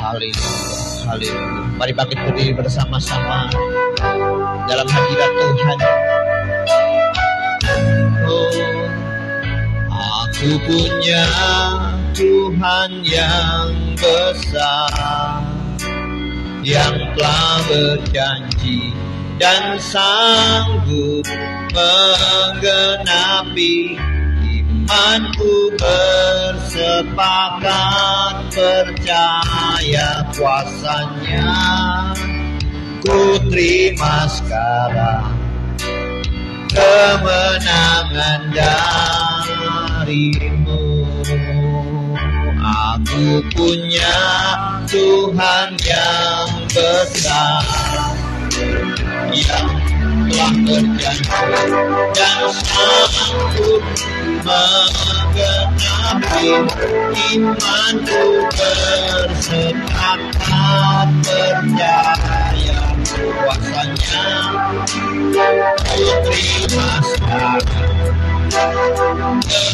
Haleluya. Mari bangkit berdiri bersama-sama dalam hadirat Tuhan. Oh, aku punya Tuhan yang besar, yang telah berjanji dan sanggup menggenapi. Imanku bersepakat percaya kuasanya. Ku terima sekarang kemenangan darimu. Aku punya Tuhan yang besar, yang telah berjanji dan sanggup menggenapi. Imanku bersepakat percaya kuasanya. Ku terima sekarang kemenangan darimu.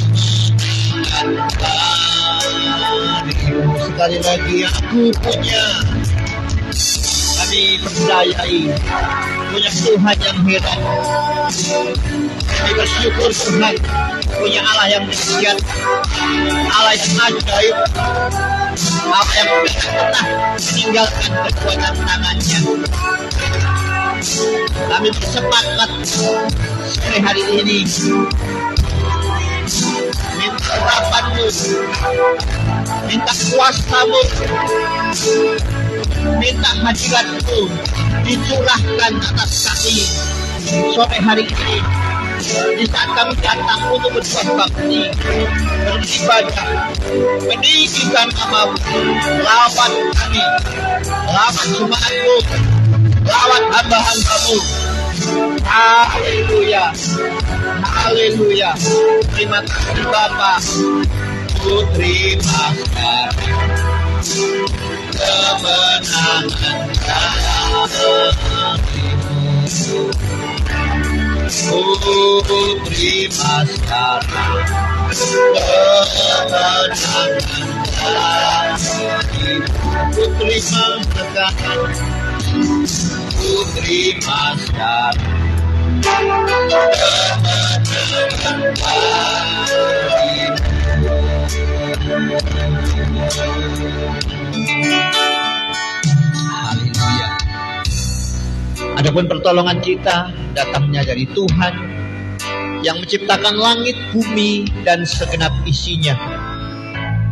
Sekali lagi, aku punya, kami percayai punya Tuhan yang hebat. Kami bersyukur Tuhan punya Allah yang dahsyat, Allah yang ajaib, Allah yang tidak pernah meninggalkan kekuatan tangannya. Kami bersepakat sore hari ini minta urapan-Mu, minta kuasa-Mu, minta hadirat-Mu dicurahkan atas kami sore hari ini. Di saat kami datang untuk berbuat bakti, beribadah, meninggikan nama-Mu, lawan kami, lawan jemaat-Mu, lawan hamba-hamba-Mu. Haleluya, haleluya. Terima kasih Bapa. Ku terima sekarang kemenangan darimu. Ku terima sekarang kemenangan darimu. Ku terima sekarang, ku terima sekarang kemenangan darimu. Haleluya. Adapun pertolongan kita datangnya dari Tuhan yang menciptakan langit, bumi, dan segenap isinya.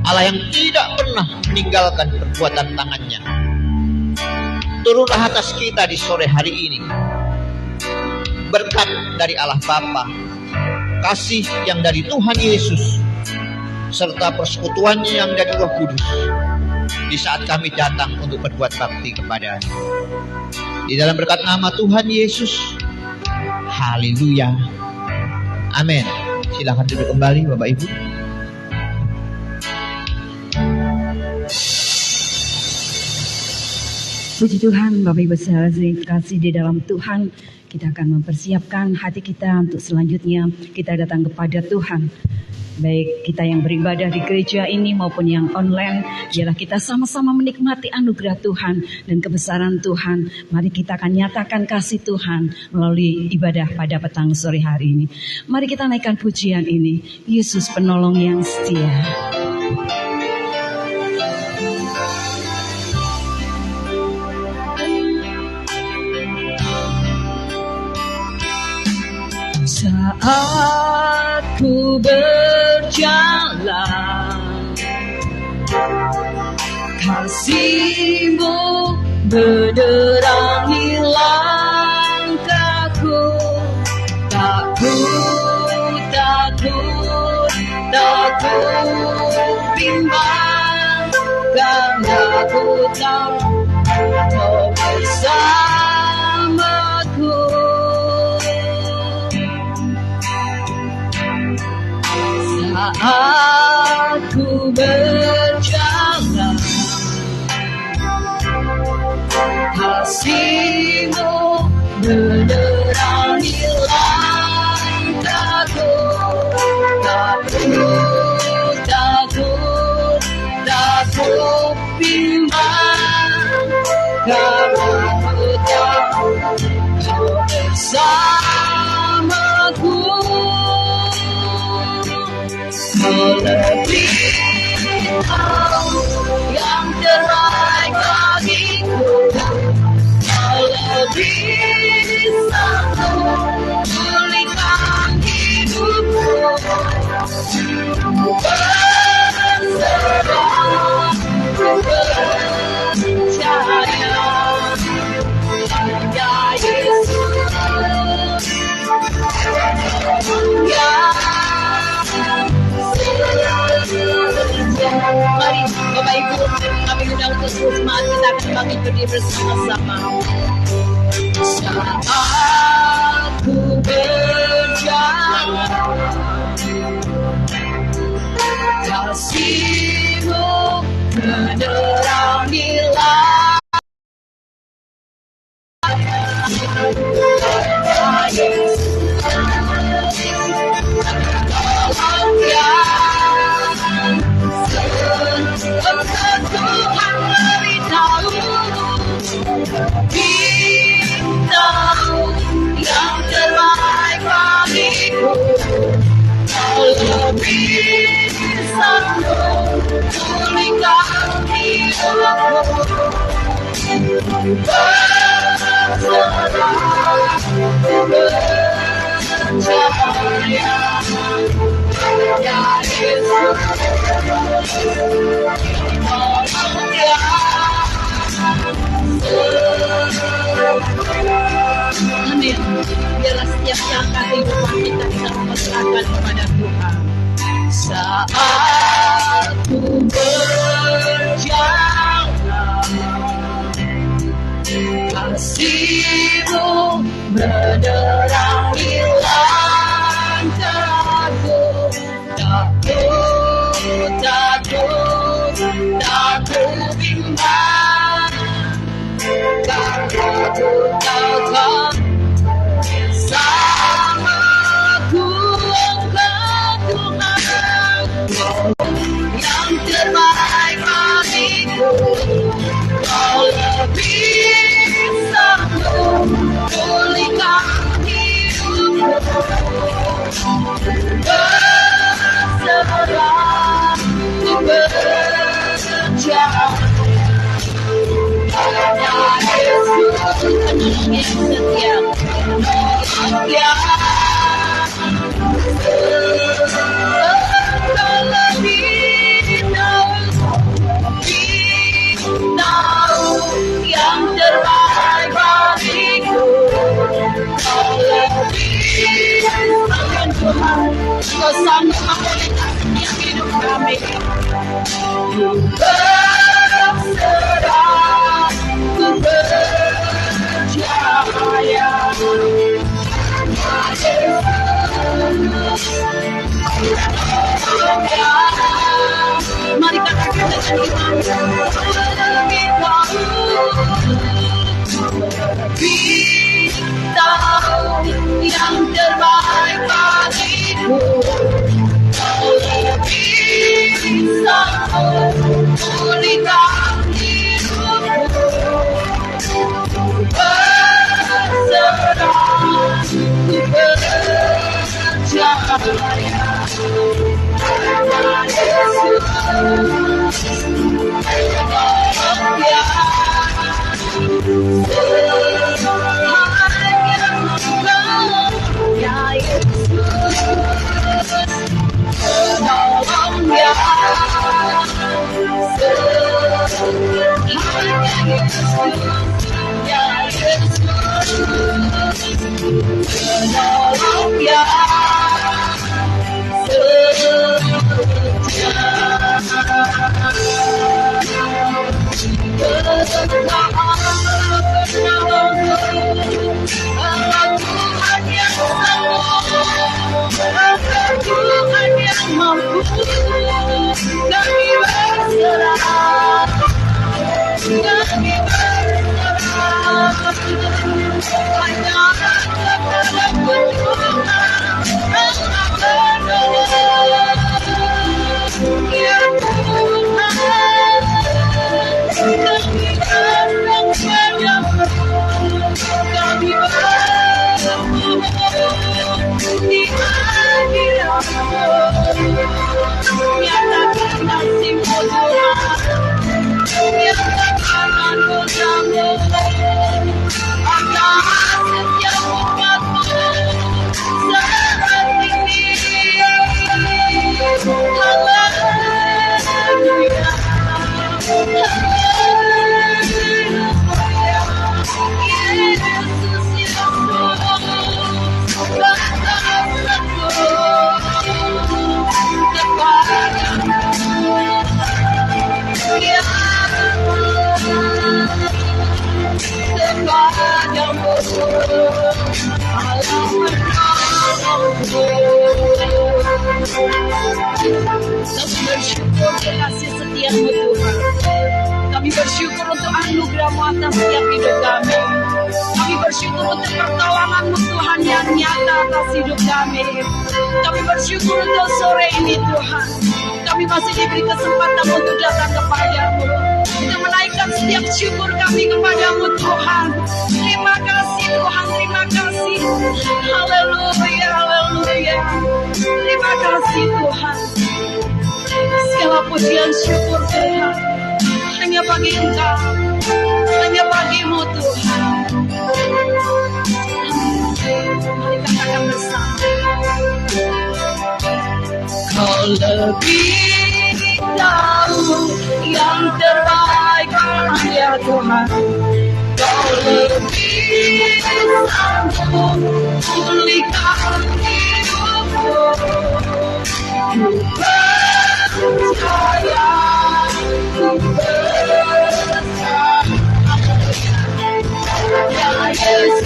Allah yang tidak pernah meninggalkan perbuatan tangannya. Turunlah atas kita di sore hari ini berkat dari Allah Bapa, kasih yang dari Tuhan Yesus, serta persekutuannya yang dari Roh Kudus di saat kami datang untuk berbuat bakti kepada-Nya. Di dalam berkat nama Tuhan Yesus. Haleluya. Amin. Silakan duduk kembali Bapak Ibu. Puji Tuhan, Bapak Ibu saudara kasih di dalam Tuhan. Kita akan mempersiapkan hati kita untuk selanjutnya kita datang kepada Tuhan. Baik kita yang beribadah di gereja ini maupun yang online, biarlah kita sama-sama menikmati anugerah Tuhan dan kebesaran Tuhan. Mari kita akan nyatakan kasih Tuhan melalui ibadah pada petang sore hari ini. Mari kita naikkan pujian ini, Yesus penolong yang setia. Saat ku berjalan, kasih-Mu menerangi langkahku. Takut bimbang, karena ku tahu Kau bersamaku. Saat ku berjalan, kasih-Mu menerangi langkahku. Takut bimbang, karena ku tahu Kau bersamaku. Melebihi yang terbaik bagiku, melebihi sanggup pulihkan hidupku. Berserah, percaya pada Yesus. Mari Bapak Ibu, kami undang untuk semangat kita akan bangkit berdiri bersama-sama. Saat ku berjalan, kasih-Mu menerangi yang terbaik bagiku, lebih sanggup pulihkan hidupku. Berserah, percaya pada Yesus. Amin. Biarlah setiap langkah kehidupan kita memperserahkan kepada Tuhan. Saat ku berjalan, kasih-Mu menerangi langkahku. Takut penolong yang setia, penolong yang lebih tahu yang terbaik bagiku. Kau lebih akan Tuhan, Kau sanggup memulihkan yang hidup kami. Ku berserah, ku percaya. Mari katakan dengan iman, lebih tahu yang terbaik bagiku. Kau lebih sanggup pulihkan hidupku. Berserah, ku percaya. Yesus, Tuhan yang mampu, kami berserah, kami berserah hanya kepada Tuhan yang menolong. Ya Tuhan, kami datang padamu, kami bermohon di hadirat-Mu. Nyatakan kasih-Mu Tuhan, nyatakan dosa-Mu atas setiap umat-Mu saat ini. Haleluya, haleluya, Yesus, Yesus, bangsa-bangsaku kepadamu, ya kepadamu, Allah menolongku. Kami bersyukur kasih setia-Mu Tuhan. Kami bersyukur untuk anugerah-Mu atas setiap hidup kami. Kami bersyukur untuk pertolongan-Mu Tuhan yang nyata atas hidup kami. Kami bersyukur untuk sore ini Tuhan. Kami masih diberi kesempatan untuk datang kepada-Mu. Kita menaikkan setiap syukur kami kepada-Mu Tuhan. Terima kasih Tuhan, terima kasih. Haleluya, haleluya. Terima kasih Tuhan. Segala pujian syukur Tuhan hanya bagi Engkau, hanya bagi-Mu Tuhan. Mari katakan bersama. Kau lebih tahu yang terbaik ya Tuhan. Kau lebih sanggup pulihkan hidupku. Ku percaya, ku percaya, ya Yesus,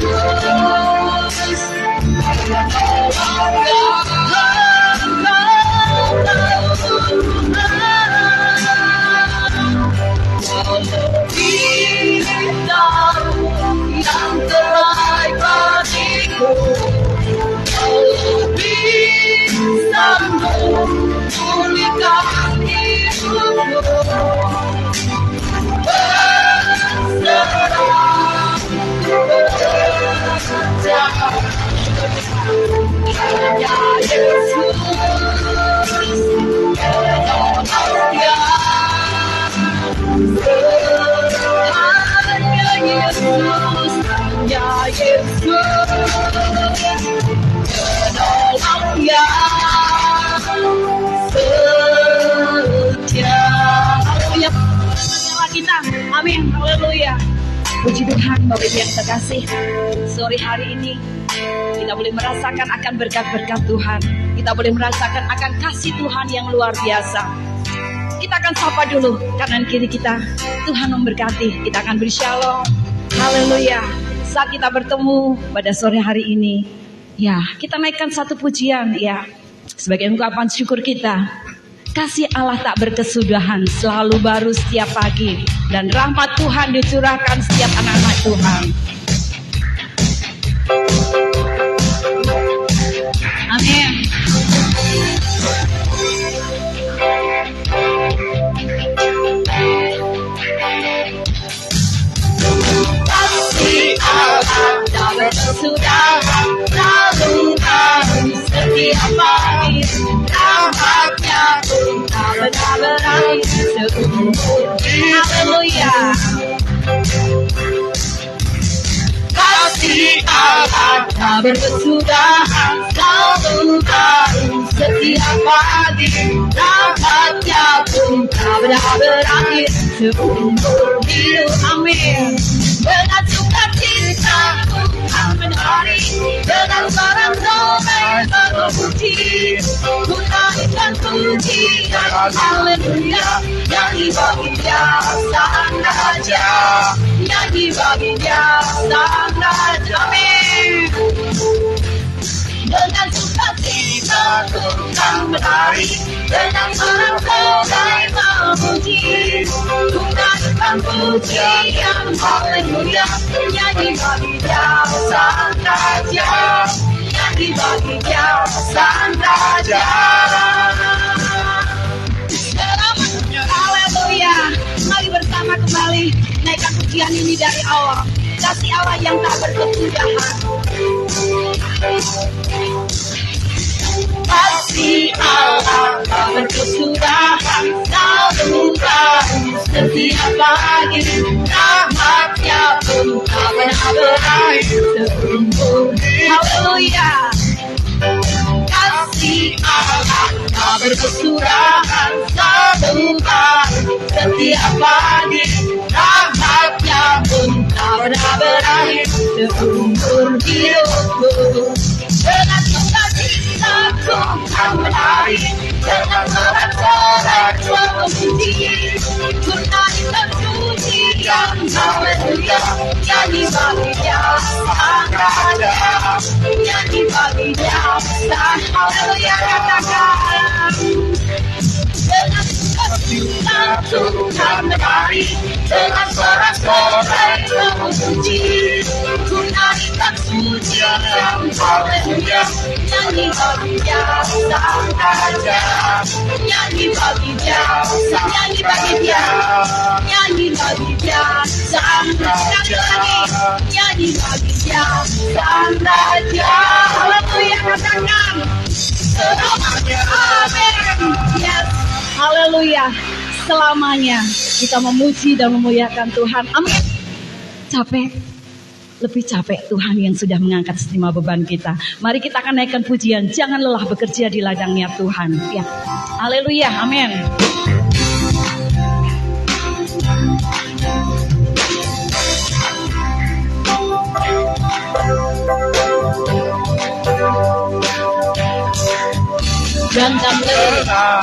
lebih tahu yang terbaik bagiku. Lebih sanggup pulihkan hidupku. Berserah, berserah, ya Yesus, hanya Yesus. penolong yang setia. Haleluya. Nyala kita. Amin. Haleluya. Puji Tuhan, Bapak Ibu yang terkasih. Sore hari ini kita boleh merasakan akan berkat-berkat Tuhan. Kita boleh merasakan akan kasih Tuhan yang luar biasa. Kita akan sapa dulu kanan kiri kita. Tuhan memberkati. Kita akan beri shalom. Haleluya. Saat kita bertemu pada sore hari ini, ya, kita naikkan satu pujian, ya, sebagai ungkapan syukur kita. Kasih Allah tak berkesudahan, selalu baru setiap pagi, dan rahmat Tuhan dicurahkan setiap anak-anak Tuhan. Amin. Kasih Allah tak berkesudahan, selalu baru setiap pagi, rahmatnya pun tak pernah berakhir seumur hidup. Haleluya. Kasih Allah tak berkesudahan, selalu baru setiap pagi, rahmatnya pun tak pernah berakhir seumur hidup. Amin. Dengan sukacita Tuhan menari, dengan sorak-sorai memuji, ku naikkan pujian haleluya, nyanyi bagi Dia sang raja, nyanyi bagi Dia sang raja. Amin. Dengan sukacita Tuhan menari, dengan sorak-sorai memuji, ku naikkan pujian haleluya, nyanyi bagi Dia sang raja, nyanyi bagi Dia sang raja. Haleluya. Mari bersama kembali naikkan pujian ini dari awal. Kasih Allah yang tak berkesudahan. Kasih Allah tak berkesudahan, selalu baru setiap pagi, rahmatnya pun tak pernah berakhir seumur hidup. Haleluya. Kasih Allah tak berkesudahan, selalu baru setiap pagi, rahmatnya pun tak pernah berakhir seumur hidupku. Dengan sukacita Tuhan menari, dengan sorak-sorai memuji, ku naikkan pujian haleluya, nyanyi bagi Dia sang raja, nyanyi bagi Dia sang haleluya. Katakan dengan sukacita Tuhan menari, dengan sorak-sorai memuji, ku naikkan pujian haleluya, nyanyi bagi Dia sang raja, nyanyi bagi Dia, nyanyi bagi Dia, nyanyi bagi Dia sang raja, nyanyi bagi Dia sang raja. Haleluya. Katakan selamanya. Amin. Yes. Haleluya. Selamanya kita memuji dan memuliakan Tuhan. Amin. Capek, lebih capek Tuhan yang sudah mengangkat semua beban kita. Mari kita akan naikkan pujian. Jangan lelah bekerja di ladangnya Tuhan. Ya. Haleluya. Amin. Jangan lelah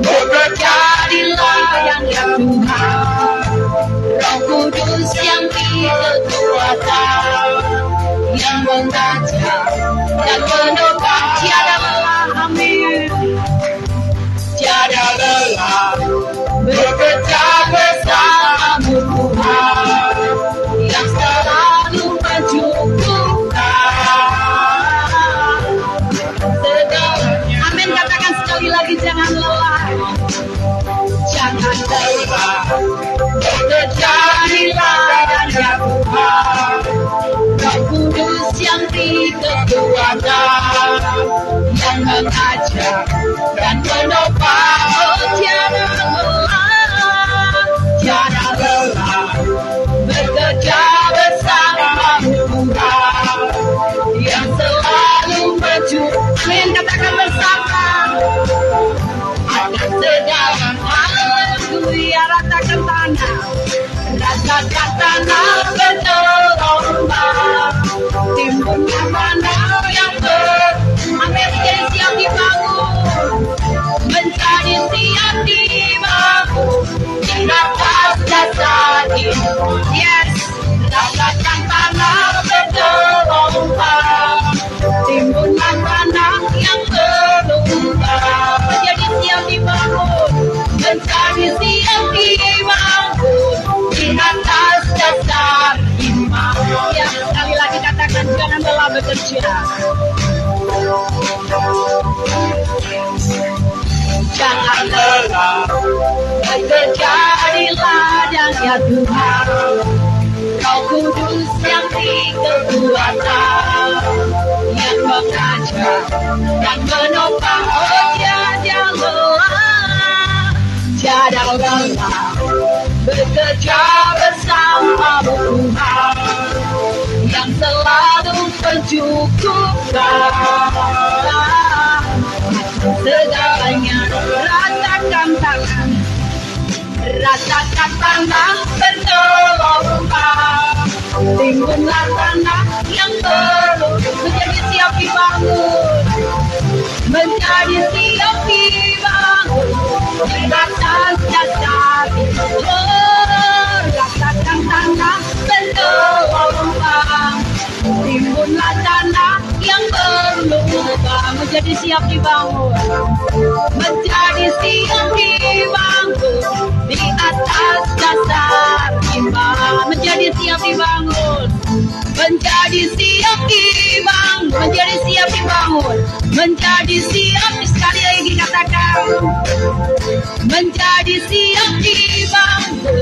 bekerja di ladangnya Tuhan. Roh Kudus yang berkuasa, yang mengajar dan menopang, tiada lelah. Amin. Tiada lelah bekerja bersamamu Tuhan, yang selalu mencukupkan segalanya. Amin. Katakan sekali lagi, jangan lelah. Jangan lelah bekerja di ladangnya Tuhan. Roh Kudus yang diketuakan, yang mengajar dan menopang, oh tiada lelah, tiada lelah bekerja bersamamu Tuhan, rasakan tanah bergelombang, timbulnya tanah yang menjadi siap dibangun, menjadi siap dibangun di atas dasar iman. Yes, rasakan tanah bergelombang, timbulnya tanah yang bergelombang, menjadi siap dibangun, menjadi siap dibangun di atas dasar iman. Ya, sekali lagi katakan, jangan lelah bekerja. Jangan lelah bekerja di ladangnya Tuhan, Roh Kudus yang dikekuatan, yang mengajar dan menopang. Oh, tiada lelah, tiada lelah bekerja bersama Tuhan yang selalu mencukupkan segalanya. Rasakan tanah bergelombang, timbullah tanah yang belum menjadi siap dibangun, menjadi siap dibangun di atas dasar iman. Rasakan tanah bergelombang, timbullah tanah yang berlubang, menjadi siap dibangun, menjadi siap dibangun di atas dasar iman, menjadi siap dibangun, menjadi siap dibangun, menjadi siap dibangun, menjadi siap. Sekali lagi katakan, menjadi siap dibangun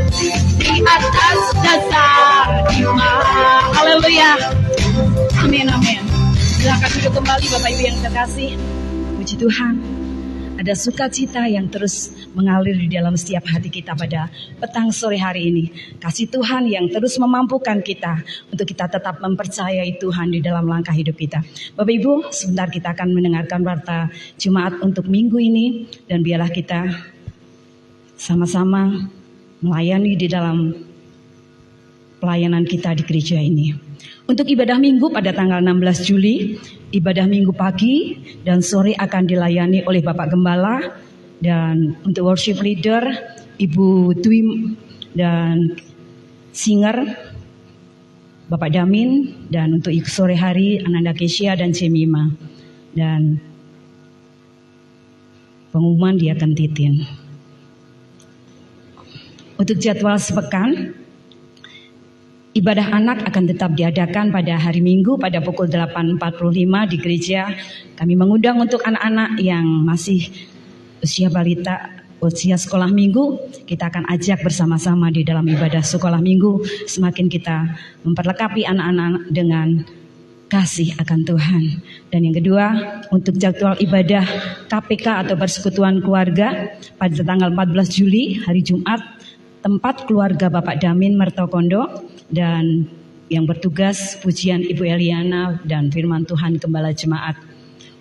di atas dasar iman. Haleluya, amin, amin. Silakan duduk kembali Bapak Ibu yang terkasih. Puji Tuhan, ada sukacita yang terus mengalir di dalam setiap hati kita pada petang sore hari ini. Kasih Tuhan yang terus memampukan kita untuk kita tetap mempercayai Tuhan di dalam langkah hidup kita. Bapak Ibu, sebentar kita akan mendengarkan warta Jumat untuk minggu ini, dan biarlah kita sama-sama melayani di dalam pelayanan kita di gereja ini. Untuk ibadah minggu pada tanggal 16 Juli, ibadah minggu pagi dan sore akan dilayani oleh Bapak Gembala, dan untuk worship leader Ibu Dwi dan singer Bapak Damin, dan untuk sore hari Ananda Kesia dan Cemima, dan pengumuman dia akan Titin. Untuk jadwal sepekan, ibadah anak akan tetap diadakan pada hari Minggu pada pukul 8.45 di gereja. Kami mengundang untuk anak-anak yang masih usia balita, usia sekolah minggu, kita akan ajak bersama-sama di dalam ibadah sekolah minggu. Semakin kita memperlengkapi anak-anak dengan kasih akan Tuhan. Dan yang kedua, untuk jadwal ibadah KPK atau Persekutuan Keluarga pada tanggal 14 Juli hari Jumat, tempat keluarga Bapak Damin Mertokondo, dan yang bertugas pujian Ibu Eliana dan firman Tuhan Gembala Jemaat.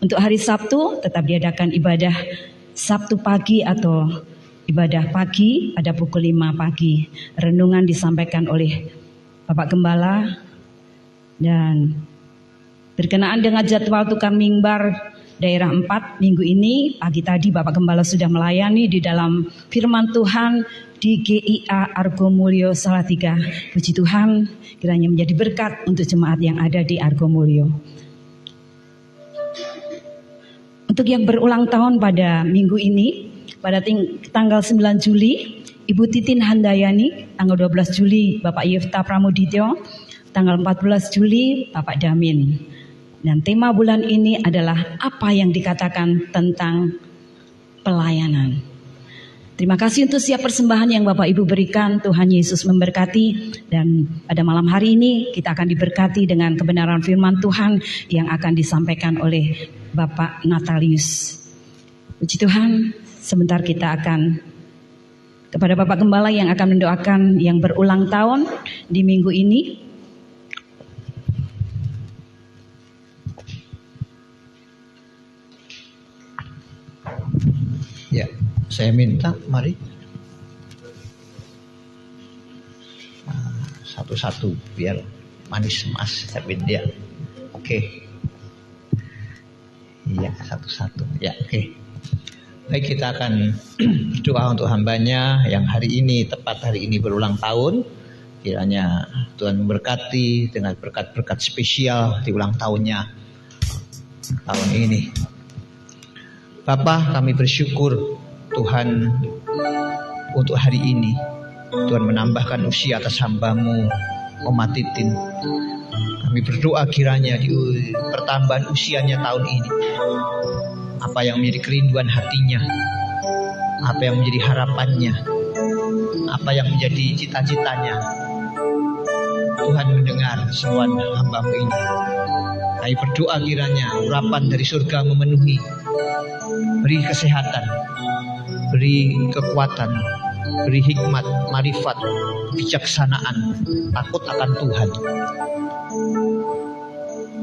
Untuk hari Sabtu tetap diadakan ibadah Sabtu pagi atau ibadah pagi pada pukul 5 pagi. Renungan disampaikan oleh Bapak Gembala, dan berkenaan dengan jadwal tukang mimbar daerah 4 minggu ini, pagi tadi Bapak Gembala sudah melayani di dalam firman Tuhan di GIA Argomulyo Salatiga. Puji Tuhan, kiranya menjadi berkat untuk jemaat yang ada di Argomulyo. Untuk yang berulang tahun pada minggu ini, pada tanggal 9 Juli, Ibu Titin Handayani, tanggal 12 Juli Bapak Yefta Pramudityo, tanggal 14 Juli Bapak Damin. Dan tema bulan ini adalah apa yang dikatakan tentang pelayanan. Terima kasih untuk setiap persembahan yang Bapak Ibu berikan. Tuhan Yesus memberkati. Dan pada malam hari ini kita akan diberkati dengan kebenaran firman Tuhan yang akan disampaikan oleh Bapak Natalius. Puji Tuhan, sebentar kita akan kepada Bapak Gembala yang akan mendoakan yang berulang tahun di minggu ini. Ya, saya minta mari satu-satu biar manis mas tapi ya. Oke. Iya, satu-satu. Ya, oke. Baik, kita akan berdoa untuk hambanya yang hari ini, tepat hari ini berulang tahun. Kiranya Tuhan memberkati dengan berkat-berkat spesial di ulang tahunnya tahun ini. Bapa, kami bersyukur Tuhan untuk hari ini. Tuhan menambahkan usia atas hamba-Mu, Oma Titin. Kami berdoa kiranya di pertambahan usianya tahun ini, apa yang menjadi kerinduan hatinya, apa yang menjadi harapannya, apa yang menjadi cita-citanya, Tuhan mendengar semua hamba-Mu ini. Kami berdoa kiranya urapan dari surga memenuhi, beri kesehatan, beri kekuatan, beri hikmat, marifat, kebijaksanaan, takut akan Tuhan.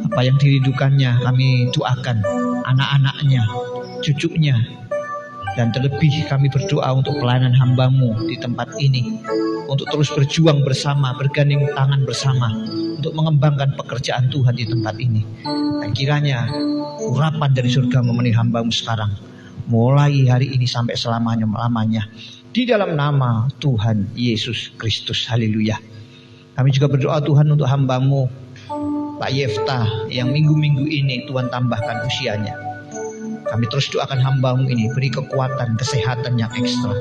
Apa yang dirindukannya kami doakan, anak-anaknya, cucunya, dan terlebih kami berdoa untuk pelayanan hamba-Mu di tempat ini, untuk terus berjuang bersama, bergandeng tangan bersama, untuk mengembangkan pekerjaan Tuhan di tempat ini. Dan kiranya urapan dari surga memenuhi hamba-Mu sekarang, mulai hari ini sampai selamanya-lamanya, di dalam nama Tuhan Yesus Kristus. Haleluya. Kami juga berdoa Tuhan untuk hamba-Mu Pak Yefta yang minggu-minggu ini Tuhan tambahkan usianya. Kami terus doakan hamba-Mu ini, beri kekuatan, kesehatan yang ekstra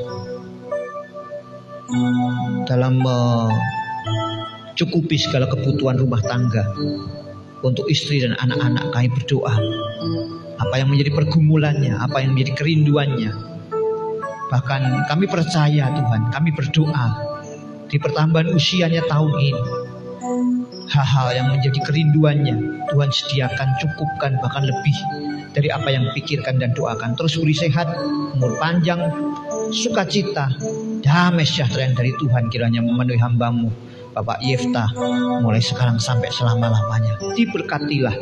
dalam mencukupi segala kebutuhan rumah tangga untuk istri dan anak-anak. Kami berdoa apa yang menjadi pergumulannya, apa yang menjadi kerinduannya. Bahkan kami percaya Tuhan, kami berdoa di pertambahan usianya tahun ini, hal-hal yang menjadi kerinduannya Tuhan sediakan, cukupkan, bahkan lebih dari apa yang pikirkan dan doakan. Terus beri sehat, umur panjang, sukacita, damai sejahtera yang dari Tuhan kiranya memenuhi hamba-Mu Bapak Yefta mulai sekarang sampai selama-lamanya. Diberkatilah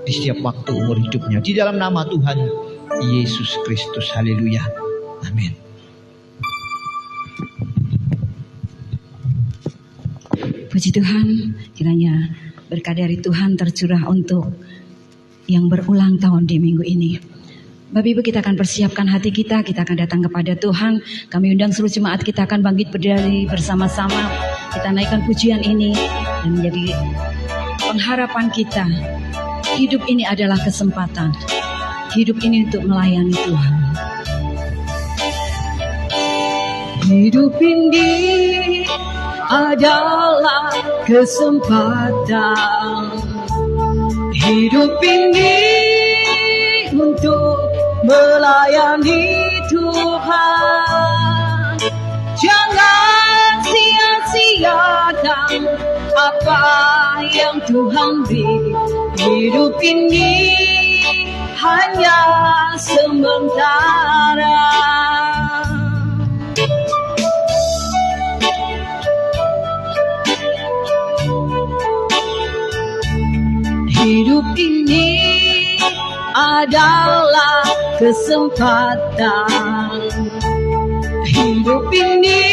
di setiap waktu umur hidupnya, di dalam nama Tuhan Yesus Kristus. Haleluya. Amin. Puji Tuhan, kiranya berkat dari Tuhan tercurah untuk yang berulang tahun di minggu ini. Bapak Ibu, kita akan persiapkan hati kita akan datang kepada Tuhan. Kami undang seluruh jemaat, kita akan bangkit berdiri bersama-sama. Kita naikkan pujian ini dan menjadi pengharapan kita. Hidup ini adalah kesempatan. Hidup ini untuk melayani Tuhan. Hidup ini adalah kesempatan. Hidup ini untuk melayani Tuhan. Jangan sia-siakan apa yang Tuhan beri. Hidup ini hanya sementara. Hidup ini adalah kesempatan. Hidup ini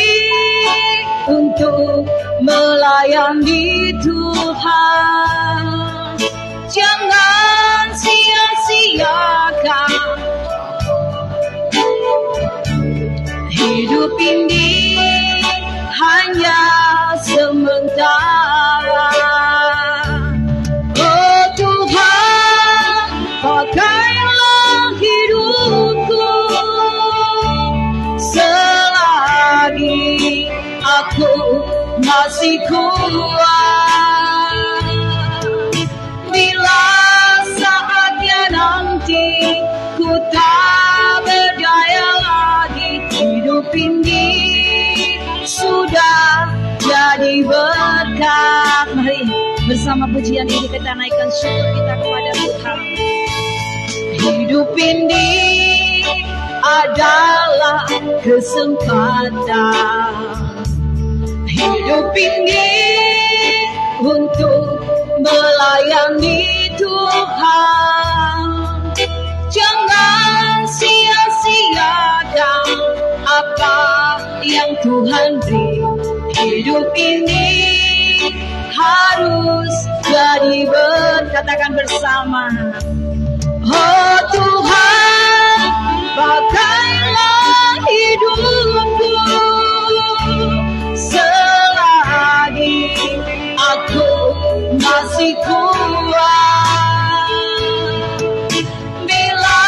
untuk melayani Tuhan. Jangan sia-siakan. Hidup ini hanya sementara. Pakailah hidupku selagi aku masih kuat. Bila saatnya nanti ku tak berdaya lagi, hidup ini sudah jadi berkat. Mari bersama pujian ini kita naikkan syukur kita kepada Tuhan. Hidup ini adalah kesempatan. Hidup ini untuk melayani Tuhan. Jangan sia-siakan apa yang Tuhan beri. Hidup ini harus jadi berkatakan bersama. Oh Tuhan, pakailah hidupku selagi aku masih kuat. Bila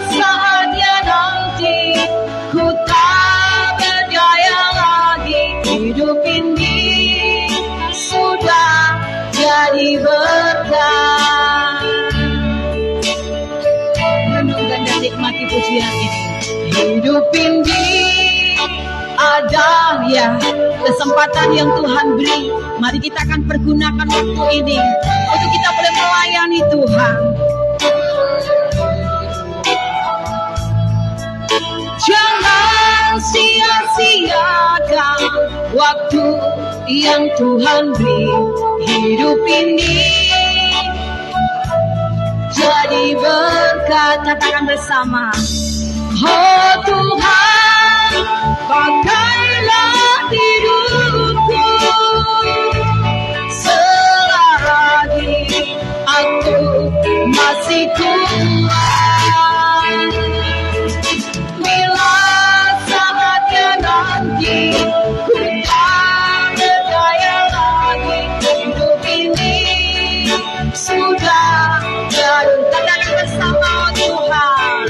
saatnya nanti ku tak berdaya lagi, hidup ini sudah jadi berkah. Renungkan dan nikmati pujian ini. Hidup ini ada ya kesempatan yang Tuhan beri. Mari kita akan pergunakan waktu ini untuk kita boleh melayani Tuhan. Jangan sia-siakan waktu yang Tuhan beri. Hidup ini jadi berkat. Katakan bersama. Oh Tuhan, pakailah hidupku selagi aku masih kuat. Bila saatnya nanti ku tak berdaya lagi, hidup ini sudah jadi. Katakan bersama. Tuhan,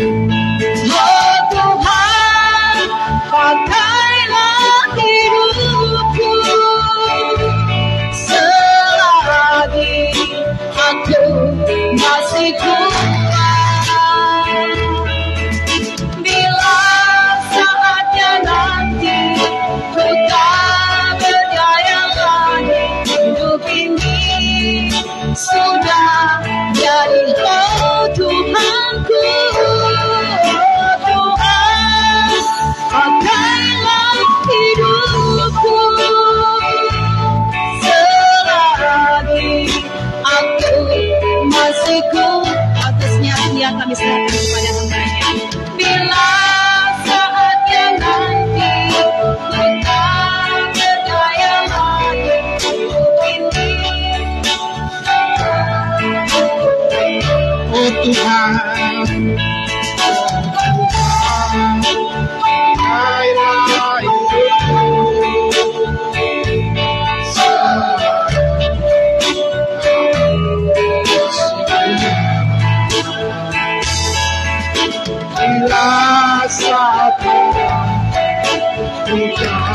oh Tuhan, pakailah hidupku selagi aku masih kuat. Bila saatnya nanti ku tak berdaya lagi, hidup ini sudah jadi. Oh Tuhanku, oh Tuhan, pakailah hidupku selagi aku masih kuat. Atasnya yang kami serahkan kepada Tuhan. Bila saatnya nanti ku tak berdaya lagi, hidup ini. Oh Tuhan, pakailah hidupku bila saatnya ku tak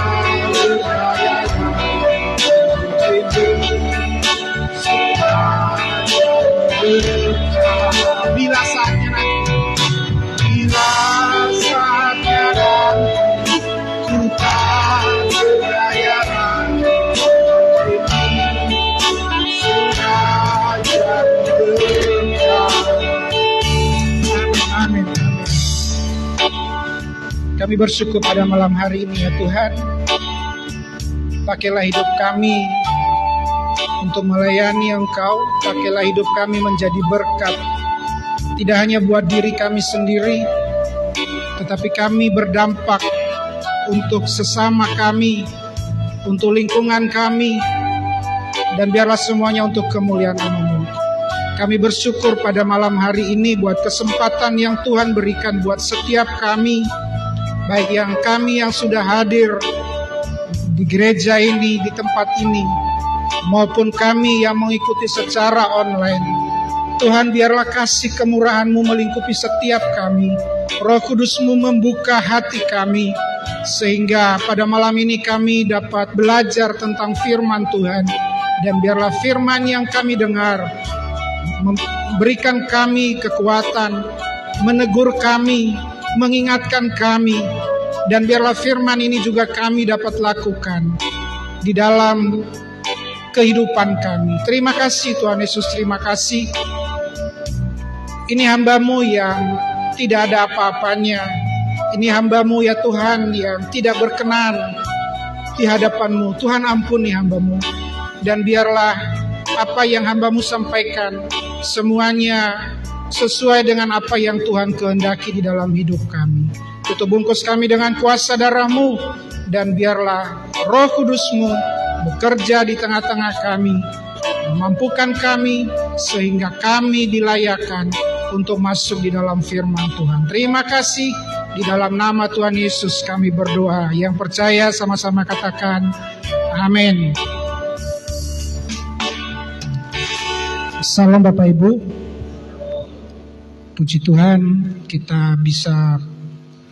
berdaya lagi, bila saatnya nanti ku tak berdaya lagi, sudah jadi berkah. Amin, amin. Kami bersyukur pada malam hari ini ya Tuhan. Pakailah hidup kami untuk melayani Engkau. Pakailah hidup kami menjadi berkat, tidak hanya buat diri kami sendiri, tetapi kami berdampak untuk sesama kami, untuk lingkungan kami, dan biarlah semuanya untuk kemuliaan nama-Mu. Kami bersyukur pada malam hari ini buat kesempatan yang Tuhan berikan buat setiap kami, baik yang kami yang sudah hadir di gereja ini, di tempat ini, maupun kami yang mengikuti secara online. Tuhan, biarlah kasih kemurahan-Mu melingkupi setiap kami. Roh Kudus-Mu membuka hati kami, sehingga pada malam ini kami dapat belajar tentang firman Tuhan. Dan biarlah firman yang kami dengar memberikan kami kekuatan, menegur kami, mengingatkan kami. Dan biarlah firman ini juga kami dapat lakukan di dalam kehidupan kami. Terima kasih Tuhan Yesus, terima kasih. Ini hamba-Mu yang tidak ada apa-apanya. Ini hamba-Mu ya Tuhan yang tidak berkenan di hadapan-Mu. Tuhan ampuni hamba-Mu. Dan biarlah apa yang hamba-Mu sampaikan semuanya sesuai dengan apa yang Tuhan kehendaki di dalam hidup kami. Tutup bungkus kami dengan kuasa darah-Mu. Dan biarlah Roh Kudus-Mu bekerja di tengah-tengah kami, memampukan kami sehingga kami dilayakkan untuk masuk di dalam firman Tuhan. Terima kasih, di dalam nama Tuhan Yesus kami berdoa. Yang percaya sama-sama katakan amin. Salam Bapak Ibu. Puji Tuhan kita bisa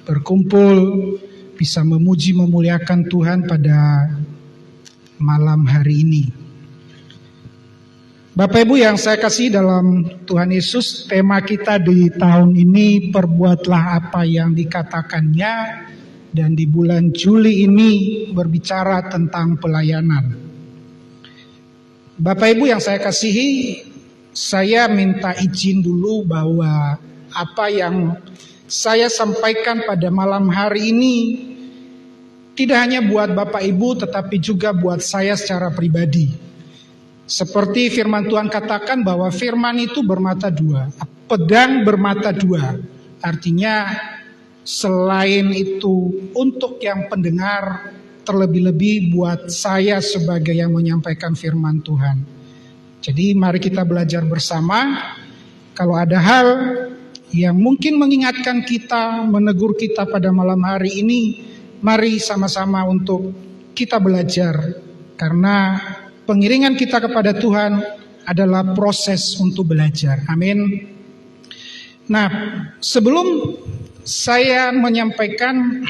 berkumpul, bisa memuji memuliakan Tuhan pada malam hari ini. Bapak Ibu yang saya kasih dalam Tuhan Yesus, tema kita di tahun ini perbuatlah apa yang dikatakannya, dan di bulan Juli ini berbicara tentang pelayanan. Bapak Ibu yang saya kasihi, saya minta izin dulu bahwa apa yang saya sampaikan pada malam hari ini tidak hanya buat Bapak Ibu tetapi juga buat saya secara pribadi. Seperti firman Tuhan katakan bahwa firman itu bermata dua, pedang bermata dua. Artinya selain itu untuk yang pendengar, terlebih-lebih buat saya sebagai yang menyampaikan firman Tuhan. Jadi mari kita belajar bersama. Kalau ada hal yang mungkin mengingatkan kita, menegur kita pada malam hari ini, mari sama-sama untuk kita belajar. Karena pengiringan kita kepada Tuhan adalah proses untuk belajar. Amin. Nah, sebelum saya menyampaikan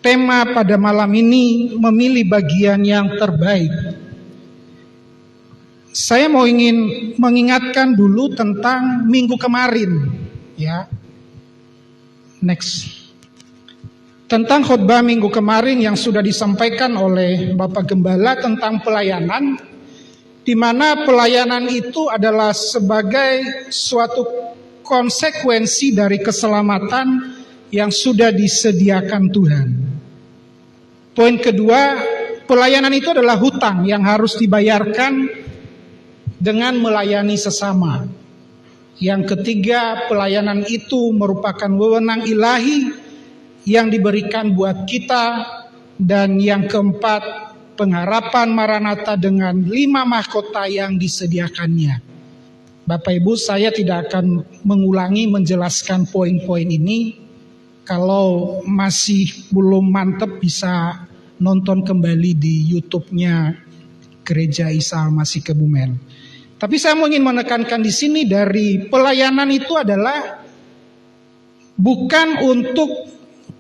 tema pada malam ini, memilih bagian yang terbaik, saya mau ingin mengingatkan dulu tentang minggu kemarin, ya. Next. Tentang khotbah minggu kemarin yang sudah disampaikan oleh Bapak Gembala tentang pelayanan, di mana pelayanan itu adalah sebagai suatu konsekuensi dari keselamatan yang sudah disediakan Tuhan. Poin kedua, pelayanan itu adalah hutang yang harus dibayarkan dengan melayani sesama. Yang ketiga, pelayanan itu merupakan wewenang ilahi yang diberikan buat kita. Dan yang keempat, pengharapan Maranatha dengan 5 mahkota yang disediakannya. Bapak Ibu, saya tidak akan mengulangi menjelaskan poin-poin ini. Kalau masih belum mantep bisa nonton kembali di YouTube-nya Gereja Isa Al-Masih Kebumen. Tapi saya mau ingin menekankan di sini dari pelayanan itu adalah bukan untuk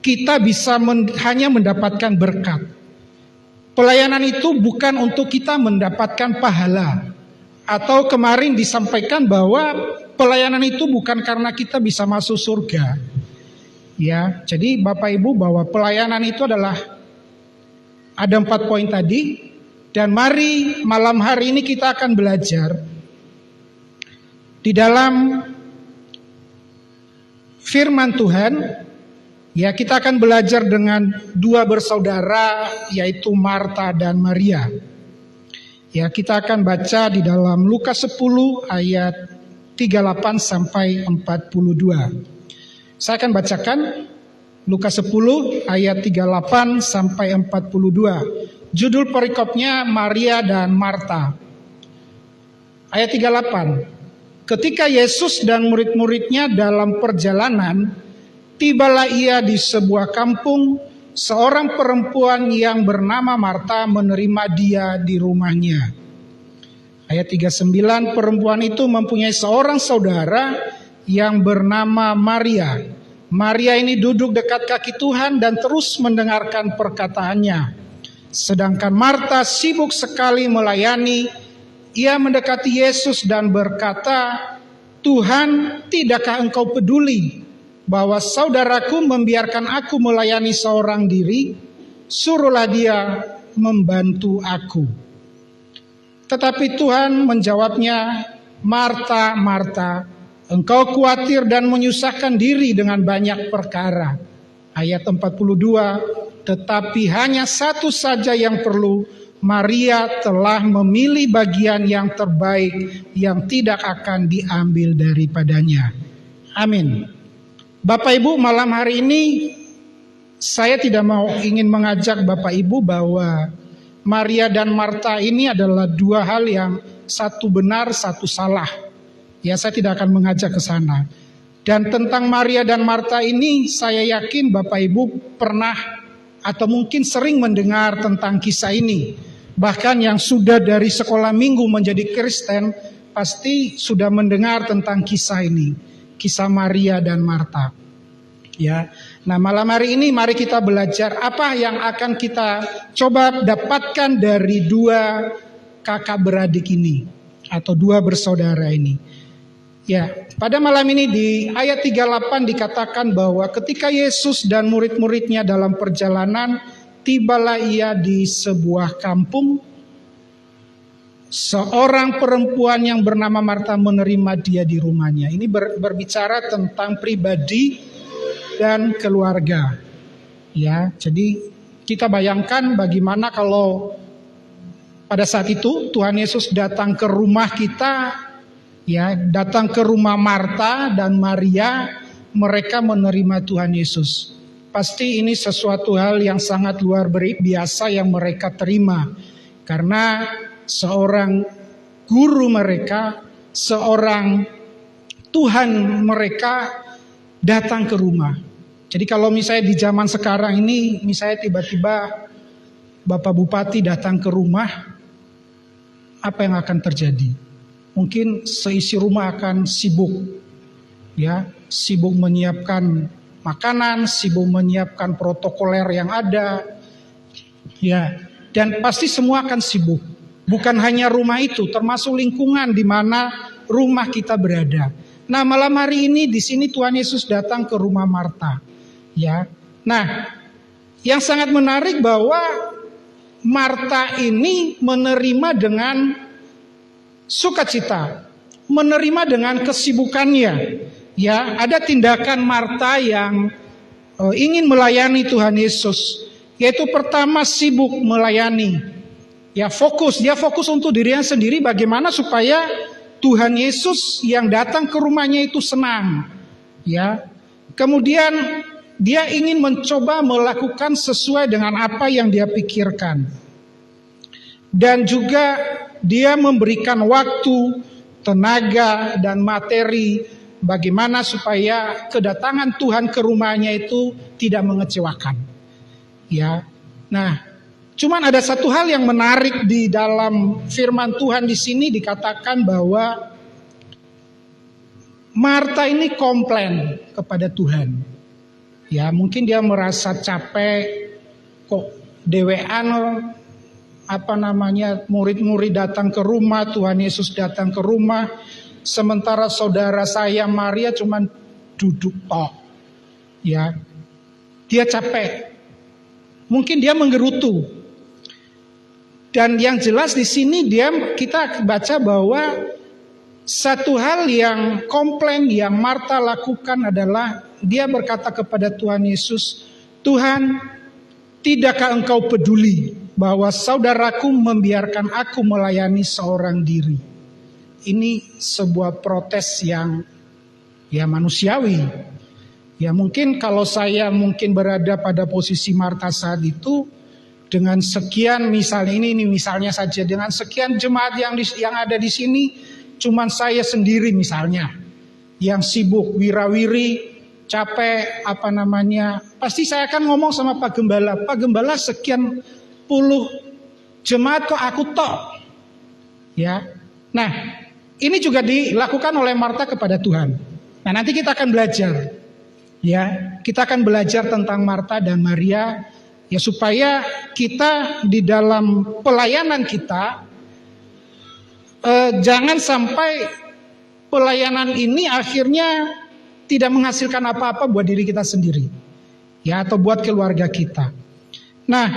kita bisa hanya mendapatkan berkat. Pelayanan itu bukan untuk kita mendapatkan pahala. Atau kemarin disampaikan bahwa pelayanan itu bukan karena kita bisa masuk surga. Ya, jadi Bapak Ibu bahwa pelayanan itu adalah ada 4 poin tadi. Dan mari malam hari ini kita akan belajar di dalam firman Tuhan. Ya, kita akan belajar dengan 2 bersaudara, yaitu Marta dan Maria. Ya, kita akan baca di dalam Lukas 10 ayat 38 sampai 42. Saya akan bacakan Lukas 10 ayat 38 sampai 42. Judul perikopnya Maria dan Marta. Ayat 38. Ketika Yesus dan murid-muridnya dalam perjalanan, tibalah ia di sebuah kampung. Seorang perempuan yang bernama Marta menerima dia di rumahnya. Ayat 39, perempuan itu mempunyai seorang saudara yang bernama Maria. Maria ini duduk dekat kaki Tuhan dan terus mendengarkan perkataannya. Sedangkan Marta sibuk sekali melayani. Ia mendekati Yesus dan berkata, Tuhan, tidakkah engkau peduli bahwa saudaraku membiarkan aku melayani seorang diri? Suruhlah dia membantu aku. Tetapi Tuhan menjawabnya, Marta, Marta, engkau khawatir dan menyusahkan diri dengan banyak perkara. Ayat 42, tetapi hanya satu saja yang perlu. Maria telah memilih bagian yang terbaik yang tidak akan diambil daripadanya. Amin. Bapak Ibu, malam hari ini saya tidak ingin mengajak Bapak Ibu bahwa Maria dan Marta ini adalah dua hal yang satu benar, satu salah. Ya, saya tidak akan mengajak ke sana. Dan tentang Maria dan Marta ini, saya yakin Bapak Ibu pernah atau mungkin sering mendengar tentang kisah ini. Bahkan yang sudah dari sekolah minggu menjadi Kristen, pasti sudah mendengar tentang kisah ini. Kisah Maria dan Marta. Ya, nah malam hari ini mari kita belajar apa yang akan kita coba dapatkan dari dua kakak beradik ini atau dua bersaudara ini. Ya, pada malam ini di ayat 38 dikatakan bahwa ketika Yesus dan murid-muridnya dalam perjalanan, tibalah ia di sebuah kampung. Seorang perempuan yang bernama Marta menerima dia di rumahnya. Ini berbicara tentang pribadi dan keluarga. Ya, jadi kita bayangkan bagaimana kalau pada saat itu Tuhan Yesus datang ke rumah kita, ya, datang ke rumah Marta dan Maria, mereka menerima Tuhan Yesus. Pasti ini sesuatu hal yang sangat luar biasa yang mereka terima. Karena seorang guru mereka, seorang Tuhan mereka datang ke rumah. Jadi kalau misalnya di zaman sekarang ini, misalnya tiba-tiba Bapak Bupati datang ke rumah, apa yang akan terjadi? Mungkin seisi rumah akan sibuk, ya, sibuk menyiapkan makanan, sibuk menyiapkan protokoler yang ada, ya, dan pasti semua akan sibuk. Bukan hanya rumah itu, termasuk lingkungan di mana rumah kita berada. Nah, malam hari ini di sini Tuhan Yesus datang ke rumah Marta. Ya. Nah, yang sangat menarik bahwa Marta ini menerima dengan sukacita, menerima dengan kesibukannya. Ya, ada tindakan Marta yang ingin melayani Tuhan Yesus, yaitu pertama sibuk melayani. Ya, dia fokus untuk dirinya sendiri bagaimana supaya Tuhan Yesus yang datang ke rumahnya itu senang. Ya. Kemudian dia ingin mencoba melakukan sesuai dengan apa yang dia pikirkan. Dan juga dia memberikan waktu, tenaga, dan materi bagaimana supaya kedatangan Tuhan ke rumahnya itu tidak mengecewakan. Ya. Nah, cuman ada satu hal yang menarik di dalam firman Tuhan di sini dikatakan bahwa Marta ini komplain kepada Tuhan. Ya, mungkin dia merasa capek, kok dewean murid-murid datang ke rumah, Tuhan Yesus datang ke rumah, sementara saudara saya Maria cuman duduk tok. Ya. Dia capek. Mungkin dia menggerutu. Dan yang jelas di sini kita baca bahwa satu hal yang komplain yang Marta lakukan adalah dia berkata kepada Tuhan Yesus, Tuhan, tidakkah engkau peduli bahwa saudaraku membiarkan aku melayani seorang diri? Ini sebuah protes yang ya manusiawi. Ya mungkin kalau saya berada pada posisi Marta saat itu, dengan sekian misalnya ini misalnya saja, dengan sekian jemaat yang ada di sini, cuman saya sendiri misalnya yang sibuk wirawiri, capek pasti saya akan ngomong sama Pak Gembala sekian puluh jemaat kok aku tok. Ya. Nah, ini juga dilakukan oleh Marta kepada Tuhan. Nah, nanti kita akan belajar. Ya, kita akan belajar tentang Marta dan Maria ya supaya kita di dalam pelayanan kita jangan sampai pelayanan ini akhirnya tidak menghasilkan apa-apa buat diri kita sendiri, ya, atau buat keluarga kita. Nah,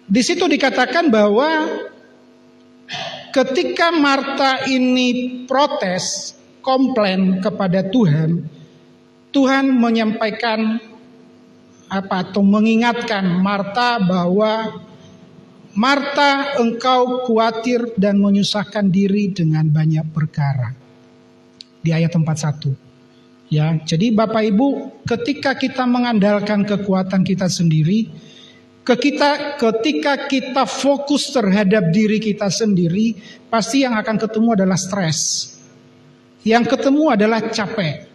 di situ dikatakan bahwa ketika Marta ini protes, komplain kepada Tuhan, Tuhan menyampaikan atau mengingatkan Marta bahwa Marta, engkau khawatir dan menyusahkan diri dengan banyak perkara. Di ayat 41. Ya, jadi Bapak Ibu, ketika kita mengandalkan kekuatan kita sendiri, ketika kita fokus terhadap diri kita sendiri, pasti yang akan ketemu adalah stres. Yang ketemu adalah capek.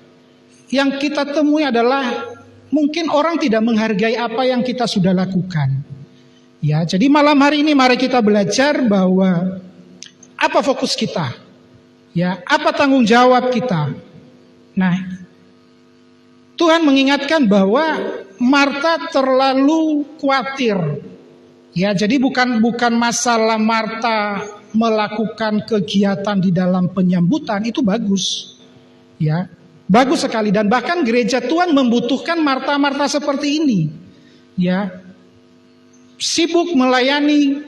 Yang kita temui adalah mungkin orang tidak menghargai apa yang kita sudah lakukan. Ya, jadi malam hari ini mari kita belajar bahwa apa fokus kita? Ya, apa tanggung jawab kita? Nah, Tuhan mengingatkan bahwa Marta terlalu khawatir. Ya, jadi bukan masalah Marta melakukan kegiatan di dalam penyambutan, itu bagus. Ya, bagus sekali, dan bahkan gereja Tuhan membutuhkan Marta-Marta seperti ini. Ya, sibuk melayani,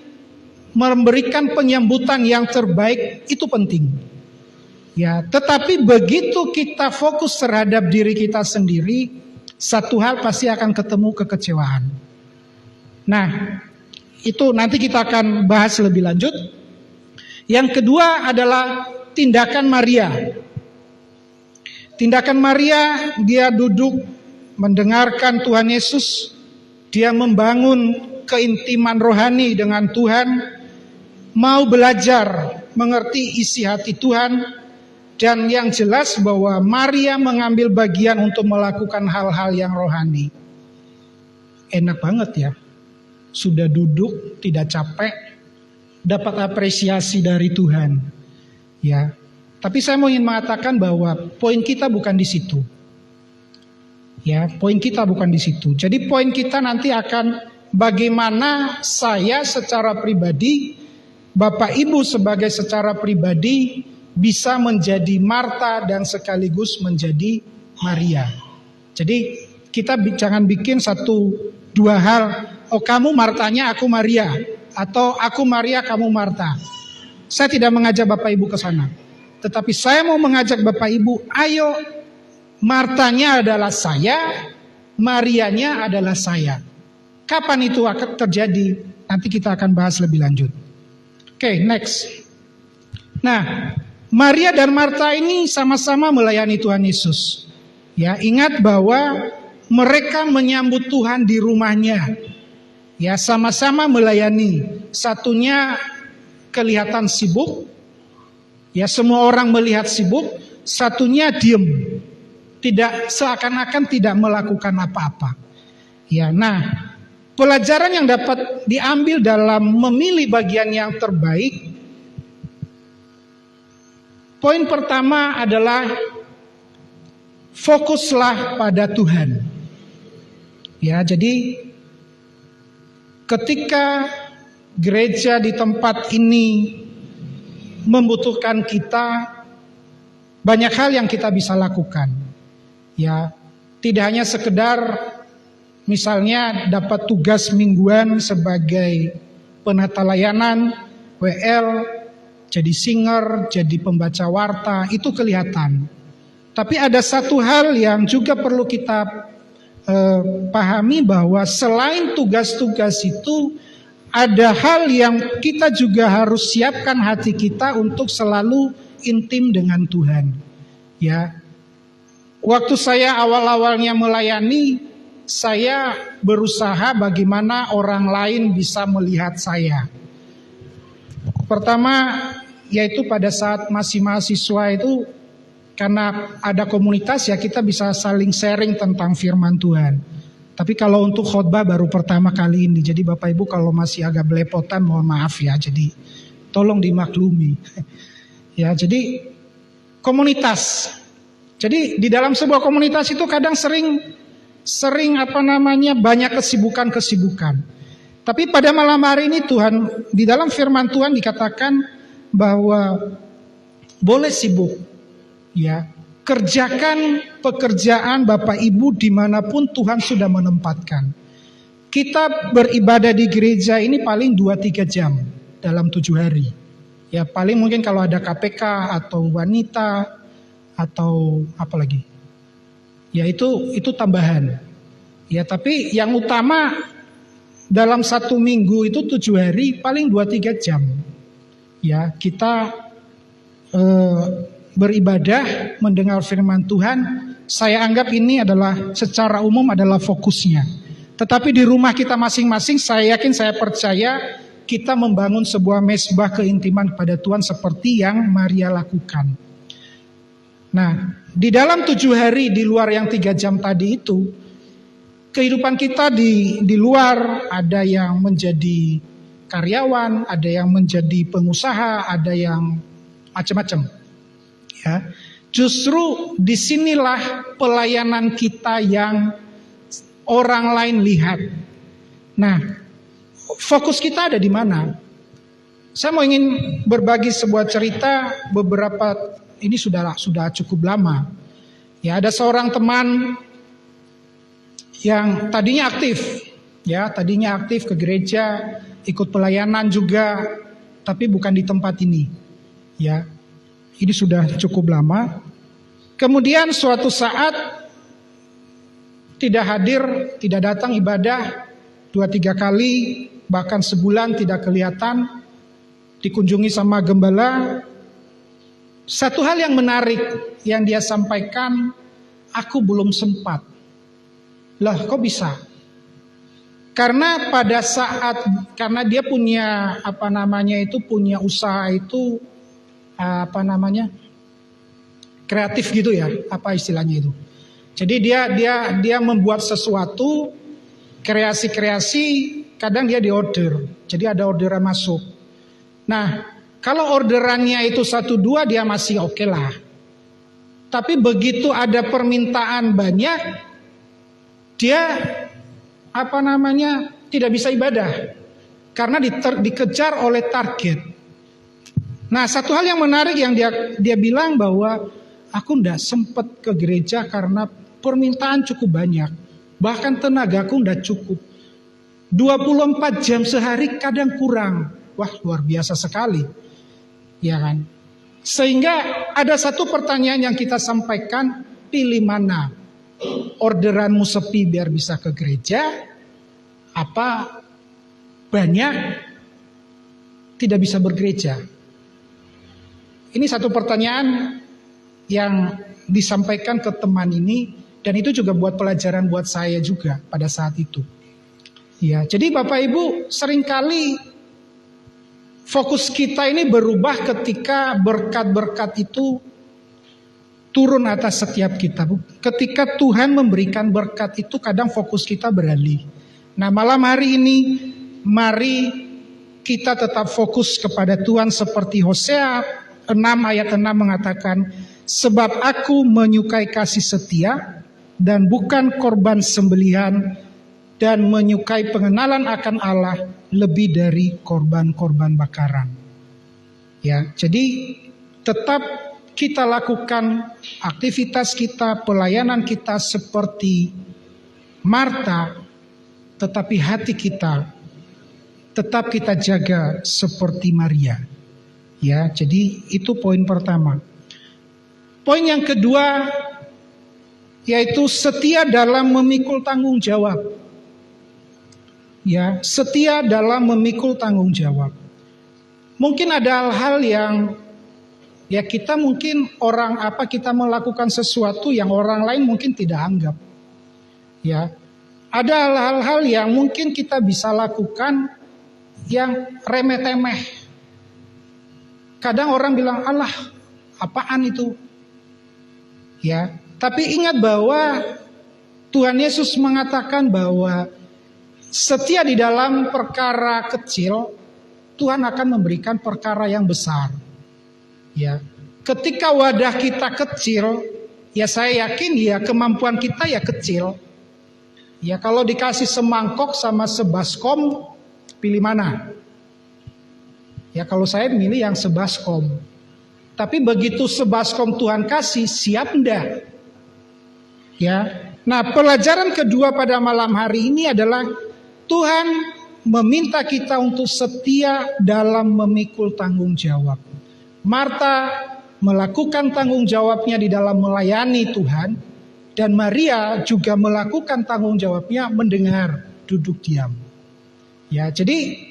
memberikan penyambutan yang terbaik, itu penting. Ya, tetapi begitu kita fokus terhadap diri kita sendiri, satu hal pasti akan ketemu kekecewaan. Nah, itu nanti kita akan bahas lebih lanjut. Yang kedua adalah tindakan Maria. Tindakan Maria, dia duduk mendengarkan Tuhan Yesus, dia membangun keintiman rohani dengan Tuhan, mau belajar mengerti isi hati Tuhan. Dan yang jelas bahwa Maria mengambil bagian untuk melakukan hal-hal yang rohani. Enak banget ya. Sudah duduk, tidak capek, dapat apresiasi dari Tuhan. Ya. Tapi saya mau ingin mengatakan bahwa poin kita bukan di situ. Ya, poin kita bukan di situ. Jadi poin kita nanti akan bagaimana saya secara pribadi, Bapak Ibu sebagai secara pribadi bisa menjadi Marta dan sekaligus menjadi Maria. Jadi kita jangan bikin satu dua hal. Oh, kamu Martanya, aku Maria, atau aku Maria, kamu Marta. Saya tidak mengajak Bapak Ibu ke sana. Tetapi saya mau mengajak Bapak Ibu, ayo, Martanya adalah saya, Marianya adalah saya. Kapan itu akan terjadi? Nanti kita akan bahas lebih lanjut. Oke, next. Nah, Maria dan Marta ini sama-sama melayani Tuhan Yesus. Ya, ingat bahwa mereka menyambut Tuhan di rumahnya. Ya, sama-sama melayani. Satunya kelihatan sibuk. Ya, semua orang melihat sibuk. Satunya diem. Tidak, seakan-akan tidak melakukan apa-apa. Ya, nah, pelajaran yang dapat diambil dalam memilih bagian yang terbaik. Poin pertama adalah fokuslah pada Tuhan. Ya, jadi ketika gereja di tempat ini membutuhkan kita, banyak hal yang kita bisa lakukan. Ya, tidak hanya sekedar misalnya dapat tugas mingguan sebagai penata layanan, WL, jadi singer, jadi pembaca warta, itu kelihatan. Tapi ada satu hal yang juga perlu kita pahami, bahwa selain tugas-tugas itu, ada hal yang kita juga harus siapkan hati kita untuk selalu intim dengan Tuhan. Ya, waktu saya awal-awalnya melayani, saya berusaha bagaimana orang lain bisa melihat saya. Pertama, yaitu pada saat masih mahasiswa itu, karena ada komunitas ya, kita bisa saling sharing tentang firman Tuhan. Tapi kalau untuk khotbah baru pertama kali ini, jadi Bapak Ibu kalau masih agak belepotan mohon maaf ya, jadi tolong dimaklumi. Ya, jadi komunitas. Jadi di dalam sebuah komunitas itu kadang sering banyak kesibukan. Tapi pada malam hari ini Tuhan, di dalam firman Tuhan dikatakan bahwa boleh sibuk, ya, kerjakan pekerjaan Bapak Ibu dimanapun Tuhan sudah menempatkan. Kita beribadah di gereja ini paling 2-3 jam dalam 7 hari. Ya, paling mungkin kalau ada KPK atau wanita atau apa lagi, ya itu tambahan. Ya, tapi yang utama dalam 1 minggu itu 7 hari paling 2-3 jam. Ya, kita beribadah, mendengar firman Tuhan saya anggap ini adalah secara umum adalah fokusnya. Tetapi di rumah kita masing-masing, saya yakin, saya percaya kita membangun sebuah mezbah keintiman kepada Tuhan seperti yang Maria lakukan. Nah, di dalam 7 hari di luar yang 3 jam tadi itu, kehidupan kita di luar, ada yang menjadi karyawan, ada yang menjadi pengusaha, ada yang macam-macam. Ya, justru disinilah pelayanan kita yang orang lain lihat. Nah, fokus kita ada di mana? Saya mau ingin berbagi sebuah cerita beberapa, ini sudah cukup lama. Ya, ada seorang teman yang tadinya aktif ke gereja, ikut pelayanan juga, tapi bukan di tempat ini. Ya, ini sudah cukup lama. Kemudian suatu saat tidak hadir, tidak datang ibadah 2-3 kali, bahkan sebulan tidak kelihatan, dikunjungi sama gembala. Satu hal yang menarik yang dia sampaikan, aku belum sempat. Lah, kok bisa? Karena pada saat, karena dia punya punya usaha itu kreatif gitu ya, apa istilahnya itu. Jadi dia membuat sesuatu, kreasi-kreasi, kadang dia diorder. Jadi ada orderan masuk. Nah, kalau orderannya itu 1-2 dia masih oke lah. Tapi begitu ada permintaan banyak, dia tidak bisa ibadah karena dikejar oleh target. Nah, satu hal yang menarik yang dia bilang bahwa aku ndak sempat ke gereja karena permintaan cukup banyak, bahkan tenagaku ndak cukup. 24 jam sehari kadang kurang. Wah, luar biasa sekali. Ya kan? Sehingga ada satu pertanyaan yang kita sampaikan, pilih mana? Orderanmu sepi biar bisa ke gereja, apa banyak tidak bisa bergereja? Ini satu pertanyaan yang disampaikan ke teman ini, dan itu juga buat pelajaran buat saya juga pada saat itu. Ya, jadi Bapak Ibu, seringkali fokus kita ini berubah ketika berkat-berkat itu turun atas setiap kita. Ketika Tuhan memberikan berkat itu, kadang fokus kita beralih. Nah, malam hari ini mari kita tetap fokus kepada Tuhan seperti Hosea 6 ayat 6 mengatakan, sebab aku menyukai kasih setia dan bukan korban sembelihan, dan menyukai pengenalan akan Allah lebih dari korban-korban bakaran. Ya, jadi tetap kita lakukan aktivitas kita, pelayanan kita seperti Marta, tetapi hati kita tetap kita jaga seperti Maria. Ya, jadi itu poin pertama. Poin yang kedua yaitu setia dalam memikul tanggung jawab. Ya, setia dalam memikul tanggung jawab. Mungkin ada hal-hal yang ya kita mungkin kita melakukan sesuatu yang orang lain mungkin tidak anggap. Ya. Ada hal-hal yang mungkin kita bisa lakukan yang remeh-temeh. Kadang orang bilang, "Alah, apaan itu?" Ya, tapi ingat bahwa Tuhan Yesus mengatakan bahwa setia di dalam perkara kecil, Tuhan akan memberikan perkara yang besar. Ya, ketika wadah kita kecil, ya saya yakin ya kemampuan kita ya kecil. Ya, kalau dikasih semangkok sama sebaskom, pilih mana? Ya, kalau saya milih yang sebaskom. Tapi begitu sebaskom Tuhan kasih, siap enggak? Ya. Nah, pelajaran kedua pada malam hari ini adalah Tuhan meminta kita untuk setia dalam memikul tanggung jawab. Marta melakukan tanggung jawabnya di dalam melayani Tuhan, dan Maria juga melakukan tanggung jawabnya mendengar, duduk diam. Ya, jadi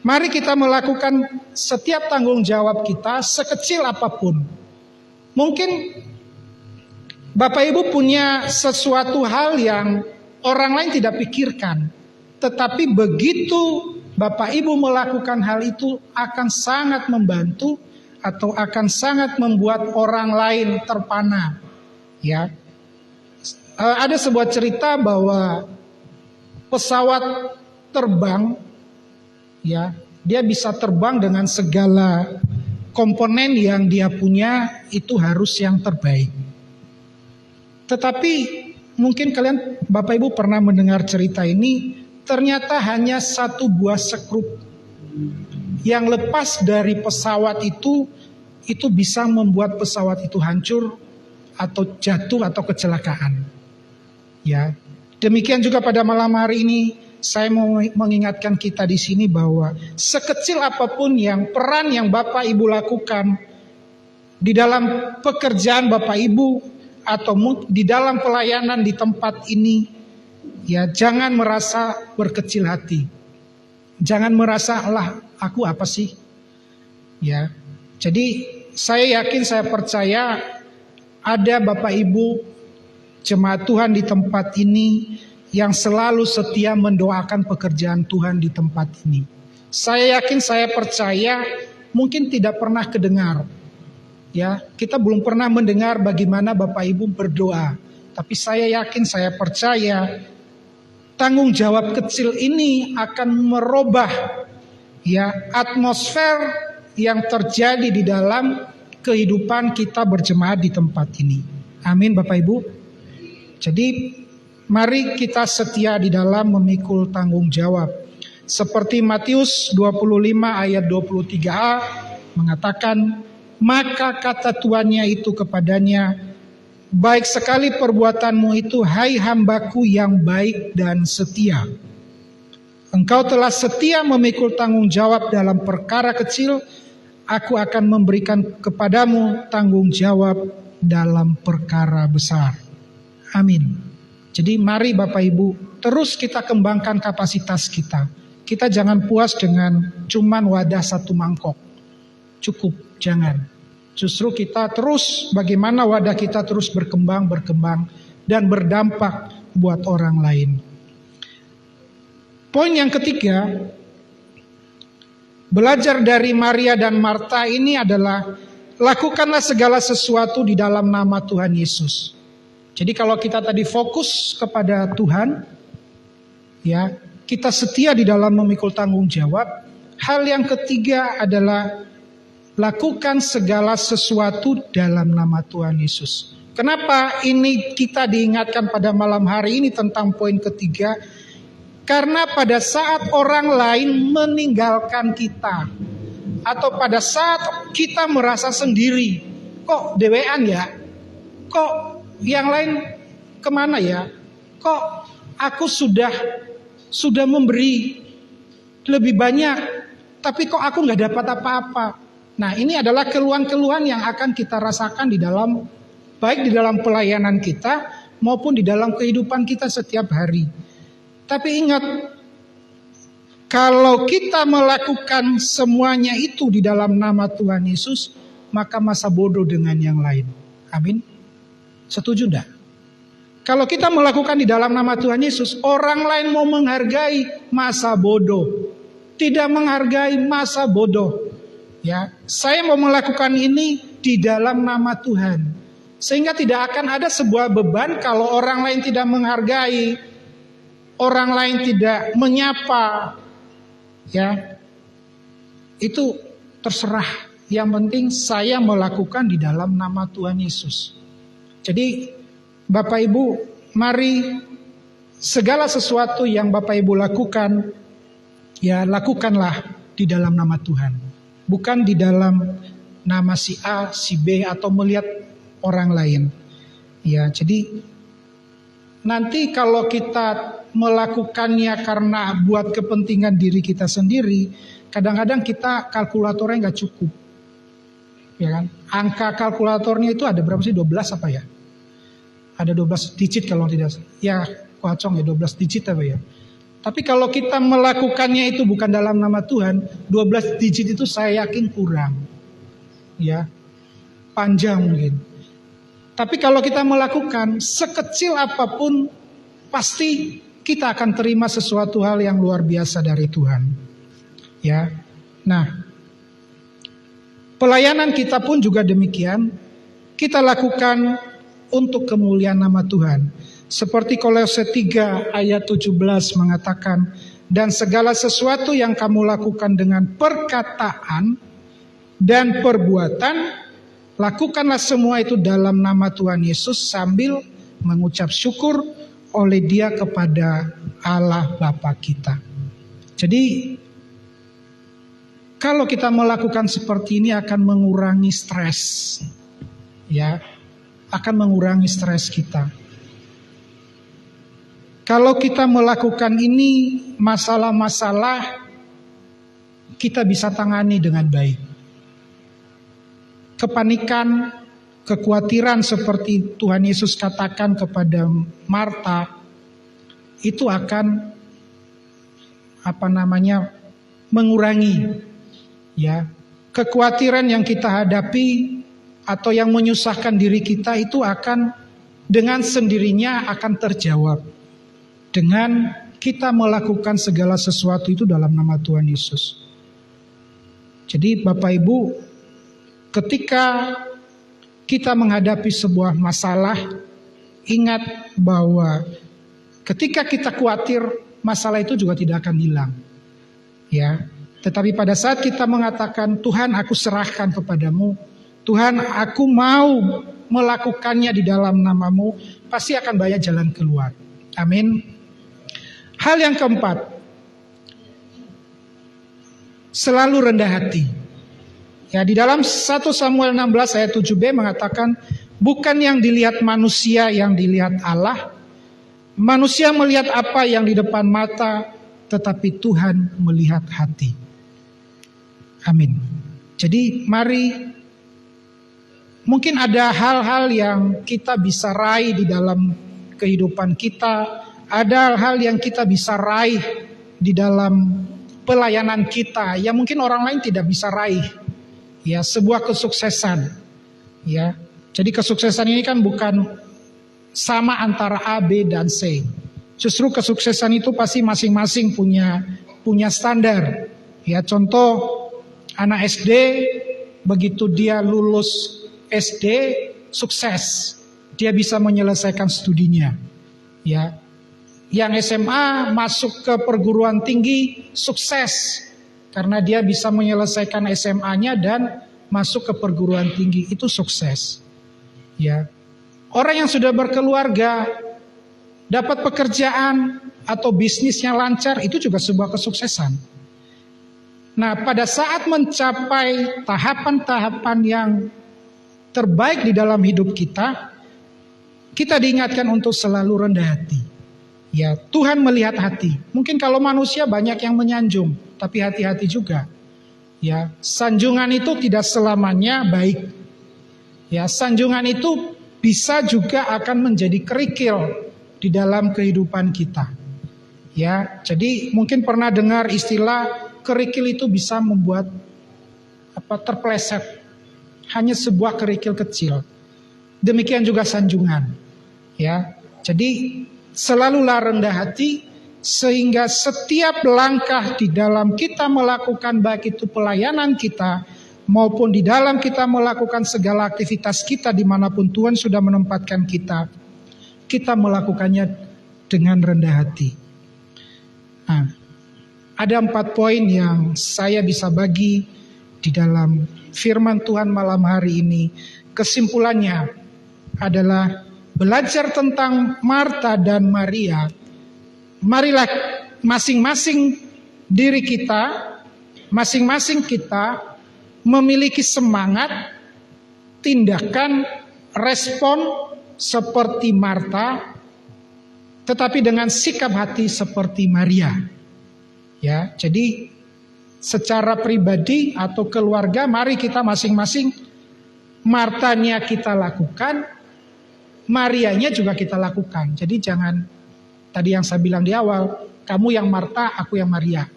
mari kita melakukan setiap tanggung jawab kita sekecil apapun. Mungkin Bapak Ibu punya sesuatu hal yang orang lain tidak pikirkan. Tetapi begitu Bapak Ibu melakukan hal itu akan sangat membantu atau akan sangat membuat orang lain terpana. Ya, ada sebuah cerita bahwa pesawat terbang, ya, dia bisa terbang dengan segala komponen yang dia punya itu harus yang terbaik. Tetapi mungkin kalian Bapak Ibu pernah mendengar cerita ini, ternyata hanya satu buah sekrup yang lepas dari pesawat itu bisa membuat pesawat itu hancur atau jatuh atau kecelakaan. Ya, demikian juga pada malam hari ini saya mau mengingatkan kita di sini bahwa sekecil apapun yang peran yang Bapak Ibu lakukan di dalam pekerjaan Bapak Ibu atau di dalam pelayanan di tempat ini, ya jangan merasa berkecil hati. Jangan merasa, "Alah, aku apa sih?" Ya. Jadi saya yakin, saya percaya ada Bapak Ibu jemaat Tuhan di tempat ini yang selalu setia mendoakan pekerjaan Tuhan di tempat ini. Saya yakin, saya percaya mungkin tidak pernah kedengar. Ya, kita belum pernah mendengar bagaimana Bapak Ibu berdoa. Tapi saya yakin, saya percaya tanggung jawab kecil ini akan merubah ya atmosfer yang terjadi di dalam kehidupan kita berjemaat di tempat ini. Amin Bapak Ibu. Jadi mari kita setia di dalam memikul tanggung jawab. Seperti Matius 25 ayat 23a mengatakan, maka kata tuannya itu kepadanya, baik sekali perbuatanmu itu, hai hambaku yang baik dan setia. Engkau telah setia memikul tanggung jawab dalam perkara kecil, aku akan memberikan kepadamu tanggung jawab dalam perkara besar. Amin. Jadi mari Bapak Ibu terus kita kembangkan kapasitas kita. Kita jangan puas dengan cuman wadah satu mangkok. Cukup, jangan. Justru kita terus bagaimana wadah kita terus berkembang dan berdampak buat orang lain. Poin yang ketiga, belajar dari Maria dan Marta ini adalah lakukanlah segala sesuatu di dalam nama Tuhan Yesus. Jadi kalau kita tadi fokus kepada Tuhan, ya, kita setia di dalam memikul tanggung jawab. Hal yang ketiga adalah lakukan segala sesuatu dalam nama Tuhan Yesus. Kenapa ini kita diingatkan pada malam hari ini tentang poin ketiga? Karena pada saat orang lain meninggalkan kita, atau pada saat kita merasa sendiri, kok dewean ya? Kok yang lain kemana ya? Kok aku sudah memberi lebih banyak, tapi kok aku nggak dapat apa-apa? Nah, ini adalah keluhan-keluhan yang akan kita rasakan di dalam, baik di dalam pelayanan kita maupun di dalam kehidupan kita setiap hari. Tapi ingat, kalau kita melakukan semuanya itu di dalam nama Tuhan Yesus, maka masa bodoh dengan yang lain. Amin. Setuju enggak? Kalau kita melakukan di dalam nama Tuhan Yesus, orang lain mau menghargai masa bodoh. Tidak menghargai masa bodoh. Ya, saya mau melakukan ini di dalam nama Tuhan. Sehingga tidak akan ada sebuah beban kalau orang lain tidak menghargai, orang lain tidak menyapa. Ya, itu terserah. Yang penting saya melakukan di dalam nama Tuhan Yesus. Jadi Bapak Ibu, mari segala sesuatu yang Bapak Ibu lakukan, ya lakukanlah di dalam nama Tuhan. Bukan di dalam nama si A, si B, atau melihat orang lain. Ya, jadi nanti kalau kita melakukannya karena buat kepentingan diri kita sendiri, kadang-kadang kita kalkulatornya nggak cukup. Ya kan? Angka kalkulatornya itu ada berapa sih? 12 apa ya? Ada 12 digit kalau tidak. Ya, kocong ya 12 digit apa ya? Tapi kalau kita melakukannya itu bukan dalam nama Tuhan, 12 digit itu saya yakin kurang. Ya. Panjang mungkin. Tapi kalau kita melakukan sekecil apapun, pasti kita akan terima sesuatu hal yang luar biasa dari Tuhan. Ya. Nah, pelayanan kita pun juga demikian. Kita lakukan untuk kemuliaan nama Tuhan. Seperti Kolose 3 ayat 17 mengatakan, dan segala sesuatu yang kamu lakukan dengan perkataan dan perbuatan, lakukanlah semua itu dalam nama Tuhan Yesus sambil mengucap syukur oleh Dia kepada Allah Bapa kita. Jadi kalau kita melakukan seperti ini akan mengurangi stres, ya, akan mengurangi stres kita. Kalau kita melakukan ini, masalah-masalah kita bisa tangani dengan baik. Kepanikan, kekhawatiran seperti Tuhan Yesus katakan kepada Marta, itu akan mengurangi, ya, kekhawatiran yang kita hadapi atau yang menyusahkan diri kita itu akan dengan sendirinya akan terjawab dengan kita melakukan segala sesuatu itu dalam nama Tuhan Yesus. Jadi Bapak Ibu, ketika kita menghadapi sebuah masalah, ingat bahwa ketika kita khawatir, masalah itu juga tidak akan hilang. Ya, tetapi pada saat kita mengatakan, Tuhan aku serahkan kepadamu, Tuhan aku mau melakukannya di dalam namamu, pasti akan banyak jalan keluar. Amin. Hal yang keempat, selalu rendah hati. Ya, di dalam 1 Samuel 16 ayat 7b mengatakan, bukan yang dilihat manusia yang dilihat Allah. Manusia melihat apa yang di depan mata, tetapi Tuhan melihat hati. Amin. Jadi mari, mungkin ada hal-hal yang kita bisa raih di dalam kehidupan kita. Ada hal yang kita bisa raih di dalam pelayanan kita yang mungkin orang lain tidak bisa raih. Ya, sebuah kesuksesan. Ya, jadi kesuksesan ini kan bukan sama antara A, B dan C. Justru kesuksesan itu pasti masing-masing punya standar. Ya, contoh anak SD, begitu dia lulus SD, sukses. Dia bisa menyelesaikan studinya. Ya. Yang SMA masuk ke perguruan tinggi, sukses. Karena dia bisa menyelesaikan SMA-nya dan masuk ke perguruan tinggi, itu sukses. Ya. Orang yang sudah berkeluarga, dapat pekerjaan atau bisnisnya lancar, itu juga sebuah kesuksesan. Nah, pada saat mencapai tahapan-tahapan yang terbaik di dalam hidup kita, kita diingatkan untuk selalu rendah hati. Ya, Tuhan melihat hati. Mungkin kalau manusia banyak yang menyanjung, tapi hati-hati juga. Ya, sanjungan itu tidak selamanya baik. Ya, sanjungan itu bisa juga akan menjadi kerikil di dalam kehidupan kita. Ya, jadi mungkin pernah dengar istilah kerikil itu bisa membuat terpeleset. Hanya sebuah kerikil kecil. Demikian juga sanjungan. Ya, jadi selalulah rendah hati, sehingga setiap langkah di dalam kita melakukan baik itu pelayanan kita, maupun di dalam kita melakukan segala aktivitas kita dimanapun Tuhan sudah menempatkan kita, kita melakukannya dengan rendah hati. Nah, ada 4 poin yang saya bisa bagi di dalam firman Tuhan malam hari ini. Kesimpulannya adalah belajar tentang Marta dan Maria. Marilah masing-masing diri kita, masing-masing kita memiliki semangat, tindakan, respon seperti Marta, tetapi dengan sikap hati seperti Maria. Ya, jadi secara pribadi atau keluarga, mari kita masing-masing, Martanya kita lakukan, Marianya juga kita lakukan. Jadi jangan tadi yang saya bilang di awal, kamu yang Marta, aku yang Maria.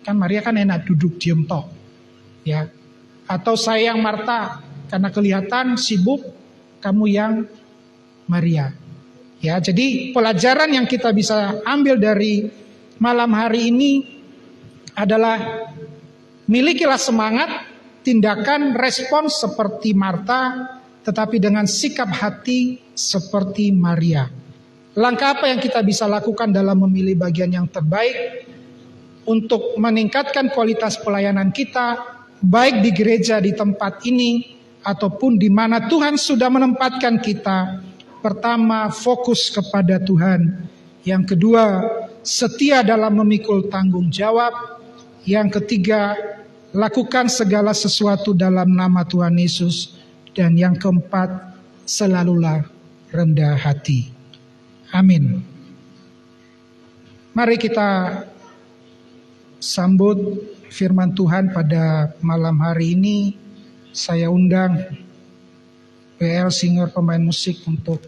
Kan Maria kan enak duduk diem tok. Ya. Atau saya yang Marta karena kelihatan sibuk, kamu yang Maria. Ya, jadi pelajaran yang kita bisa ambil dari malam hari ini adalah milikilah semangat, tindakan, respons seperti Marta, tetapi dengan sikap hati seperti Maria. Langkah apa yang kita bisa lakukan dalam memilih bagian yang terbaik untuk meningkatkan kualitas pelayanan kita, baik di gereja di tempat ini ataupun di mana Tuhan sudah menempatkan kita. Pertama, fokus kepada Tuhan. Yang kedua, setia dalam memikul tanggung jawab. Yang ketiga, lakukan segala sesuatu dalam nama Tuhan Yesus. Dan yang keempat, selalulah rendah hati. Amin. Mari kita sambut firman Tuhan pada malam hari ini. Saya undang PL singer pemain musik untuk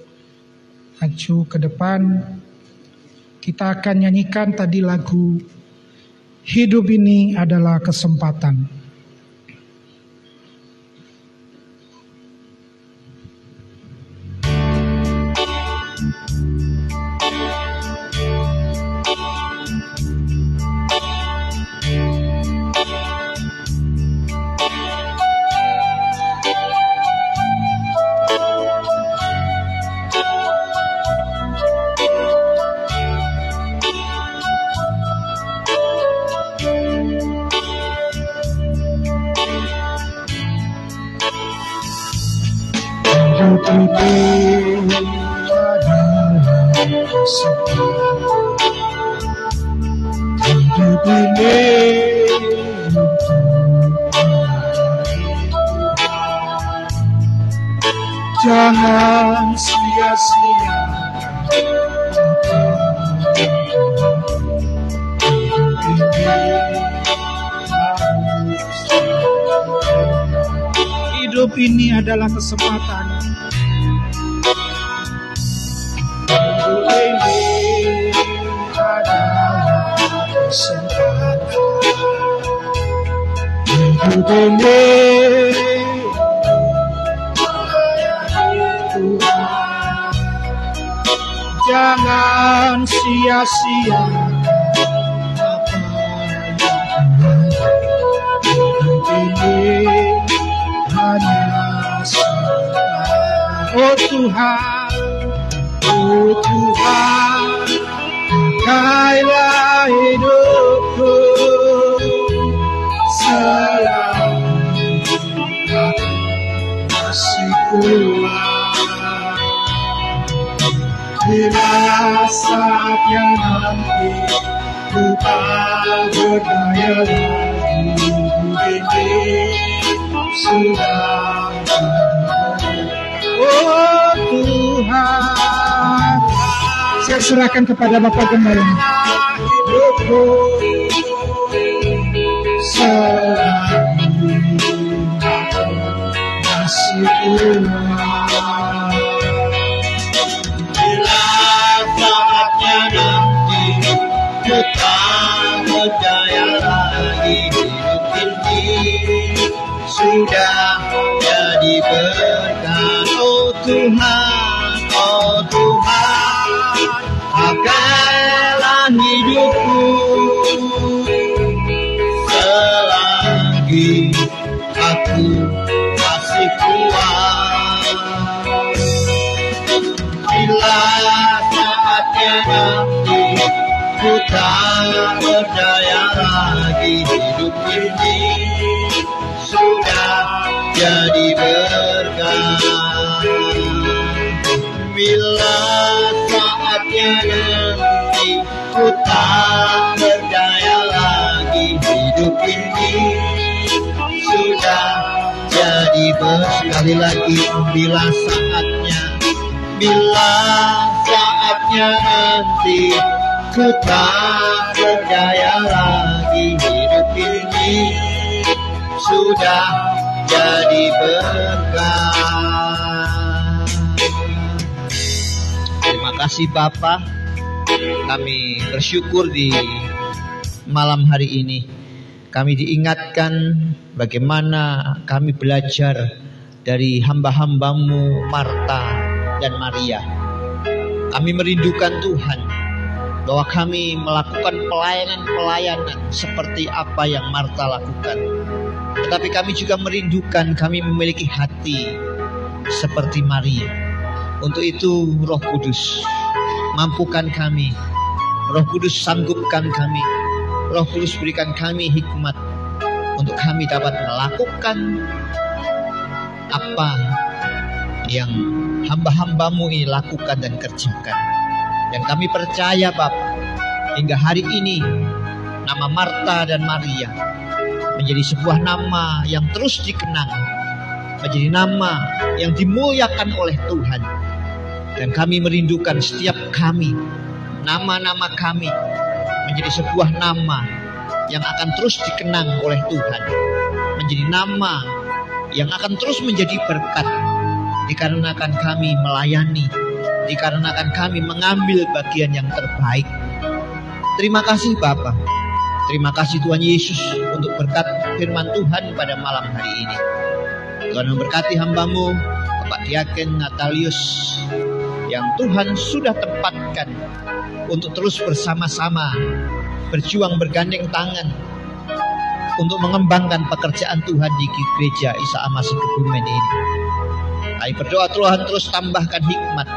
maju ke depan. Kita akan nyanyikan tadi lagu Hidup Ini Adalah Kesempatan. Jangan sia-sia hidup ini adalah kesempatan. Hidup ini adalah kesempatan. Hidup ini jangan sia-sia apa yang ini hanya sekali. Oh Tuhan, pakailah hidupku selalu kasih kuat. Bila saatnya nanti ku tak berdaya lagi, ini sudah oh Tuhan, saya serahkan kepada Bapa Gembala hidupku selalu kasih kuat. Ku tak berdaya lagi, hidup ini sudah jadi berkat. Oh Tuhan, pakailah hidupku selagi aku masih kuat. Bila saatnya nanti ku tak berdaya lagi, hidup ini sudah jadi berkat. Bila saatnya nanti ku tak berdaya lagi, hidup ini sudah jadi berkat. Sekali lagi, bila saatnya nanti ku tak berdaya lagi, hidup ini sudah jadi berkat. Terima kasih Bapa, kami bersyukur di malam hari ini. Kami diingatkan bagaimana kami belajar dari hamba-hambamu Marta dan Maria. Kami merindukan Tuhan bahwa kami melakukan pelayanan-pelayanan seperti apa yang Marta lakukan. Tetapi kami juga merindukan kami memiliki hati seperti Maria. Untuk itu Roh Kudus mampukan kami, Roh Kudus sanggupkan kami, Roh Kudus berikan kami hikmat untuk kami dapat melakukan apa yang hamba-hambamu ini lakukan dan kerjakan. Dan kami percaya Bapa, hingga hari ini nama Marta dan Maria menjadi sebuah nama yang terus dikenang, menjadi nama yang dimuliakan oleh Tuhan. Dan kami merindukan setiap kami, nama-nama kami menjadi sebuah nama yang akan terus dikenang oleh Tuhan, menjadi nama yang akan terus menjadi berkat, dikarenakan kami melayani, dikarenakan kami mengambil bagian yang terbaik. Terima kasih Bapa. Terima kasih Tuhan Yesus untuk berkat firman Tuhan pada malam hari ini. Tuhan memberkati hamba-Mu Bapak Diaken Natalius yang Tuhan sudah tempatkan untuk terus bersama-sama berjuang bergandeng tangan untuk mengembangkan pekerjaan Tuhan di Gereja Isa Al-Masih Kebumen ini. Kami berdoa Tuhan terus tambahkan hikmat,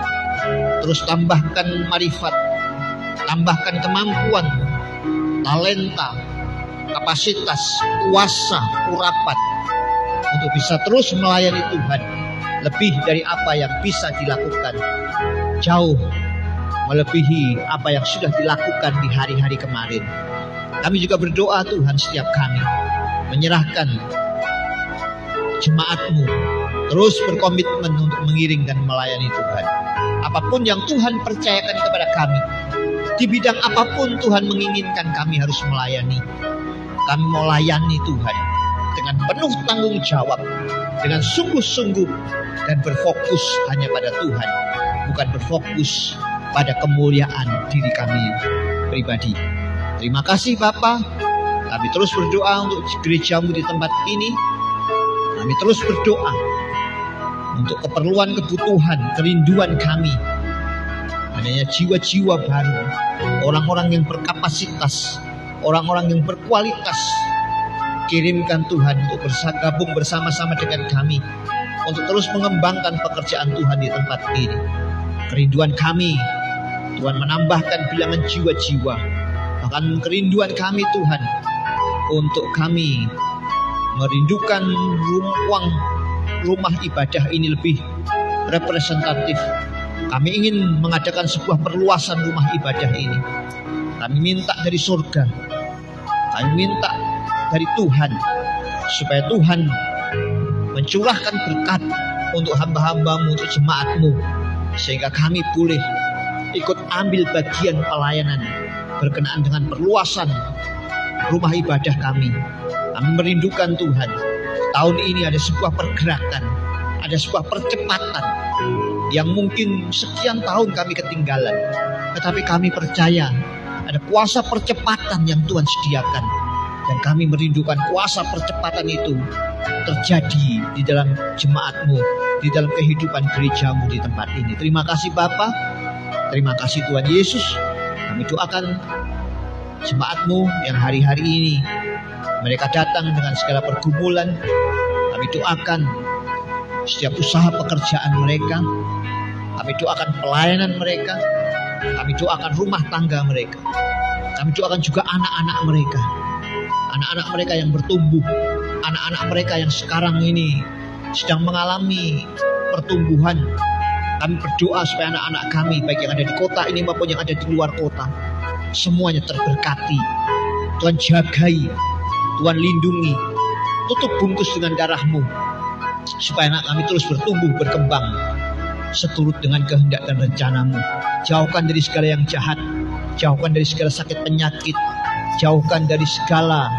terus tambahkan marifat, tambahkan kemampuan, talenta, kapasitas, kuasa, urapan untuk bisa terus melayani Tuhan lebih dari apa yang bisa dilakukan, jauh melebihi apa yang sudah dilakukan di hari-hari kemarin. Kami juga berdoa Tuhan setiap kami menyerahkan jemaat-Mu terus berkomitmen untuk mengiring dan melayani Tuhan. Apapun yang Tuhan percayakan kepada kami, di bidang apapun Tuhan menginginkan kami harus melayani. Kami mau layani Tuhan dengan penuh tanggung jawab, dengan sungguh-sungguh dan berfokus hanya pada Tuhan, bukan berfokus pada kemuliaan diri kami pribadi. Terima kasih Bapa. Kami terus berdoa untuk gereja-Mu di tempat ini. Kami terus berdoa untuk keperluan, kebutuhan, kerinduan kami. Adanya jiwa-jiwa baru, orang-orang yang berkapasitas, orang-orang yang berkualitas. Kirimkan Tuhan untuk bergabung bersama-sama dengan kami untuk terus mengembangkan pekerjaan Tuhan di tempat ini. Kerinduan kami, Tuhan menambahkan bilangan jiwa-jiwa. Bahkan kerinduan kami Tuhan untuk kami merindukan rumah ibadah ini lebih representatif. Kami ingin mengadakan sebuah perluasan rumah ibadah ini. Kami minta dari surga, kami minta dari Tuhan, supaya Tuhan mencurahkan berkat untuk hamba-hamba-Mu, untuk jemaat-Mu, sehingga kami boleh ikut ambil bagian pelayanan berkenaan dengan perluasan rumah ibadah kami. Kami merindukan Tuhan, tahun ini ada sebuah pergerakan, ada sebuah percepatan yang mungkin sekian tahun kami ketinggalan, tetapi kami percaya ada kuasa percepatan yang Tuhan sediakan, dan kami merindukan kuasa percepatan itu terjadi di dalam jemaat-Mu, di dalam kehidupan gereja-Mu di tempat ini. Terima kasih Bapa, terima kasih Tuhan Yesus. Kami doakan jemaat-Mu yang hari-hari ini mereka datang dengan segala pergumulan. Kami doakan setiap usaha pekerjaan mereka, kami doakan pelayanan mereka, kami doakan rumah tangga mereka, kami doakan juga anak-anak mereka, anak-anak mereka yang bertumbuh, anak-anak mereka yang sekarang ini sedang mengalami pertumbuhan. Kami berdoa supaya anak-anak kami, baik yang ada di kota ini maupun yang ada di luar kota, semuanya terberkati. Tuhan jagai, Tuhan lindungi, tutup bungkus dengan darah-Mu, supaya anak kami terus bertumbuh, berkembang seturut dengan kehendak dan rencana-Mu. Jauhkan dari segala yang jahat, jauhkan dari segala sakit penyakit, jauhkan dari segala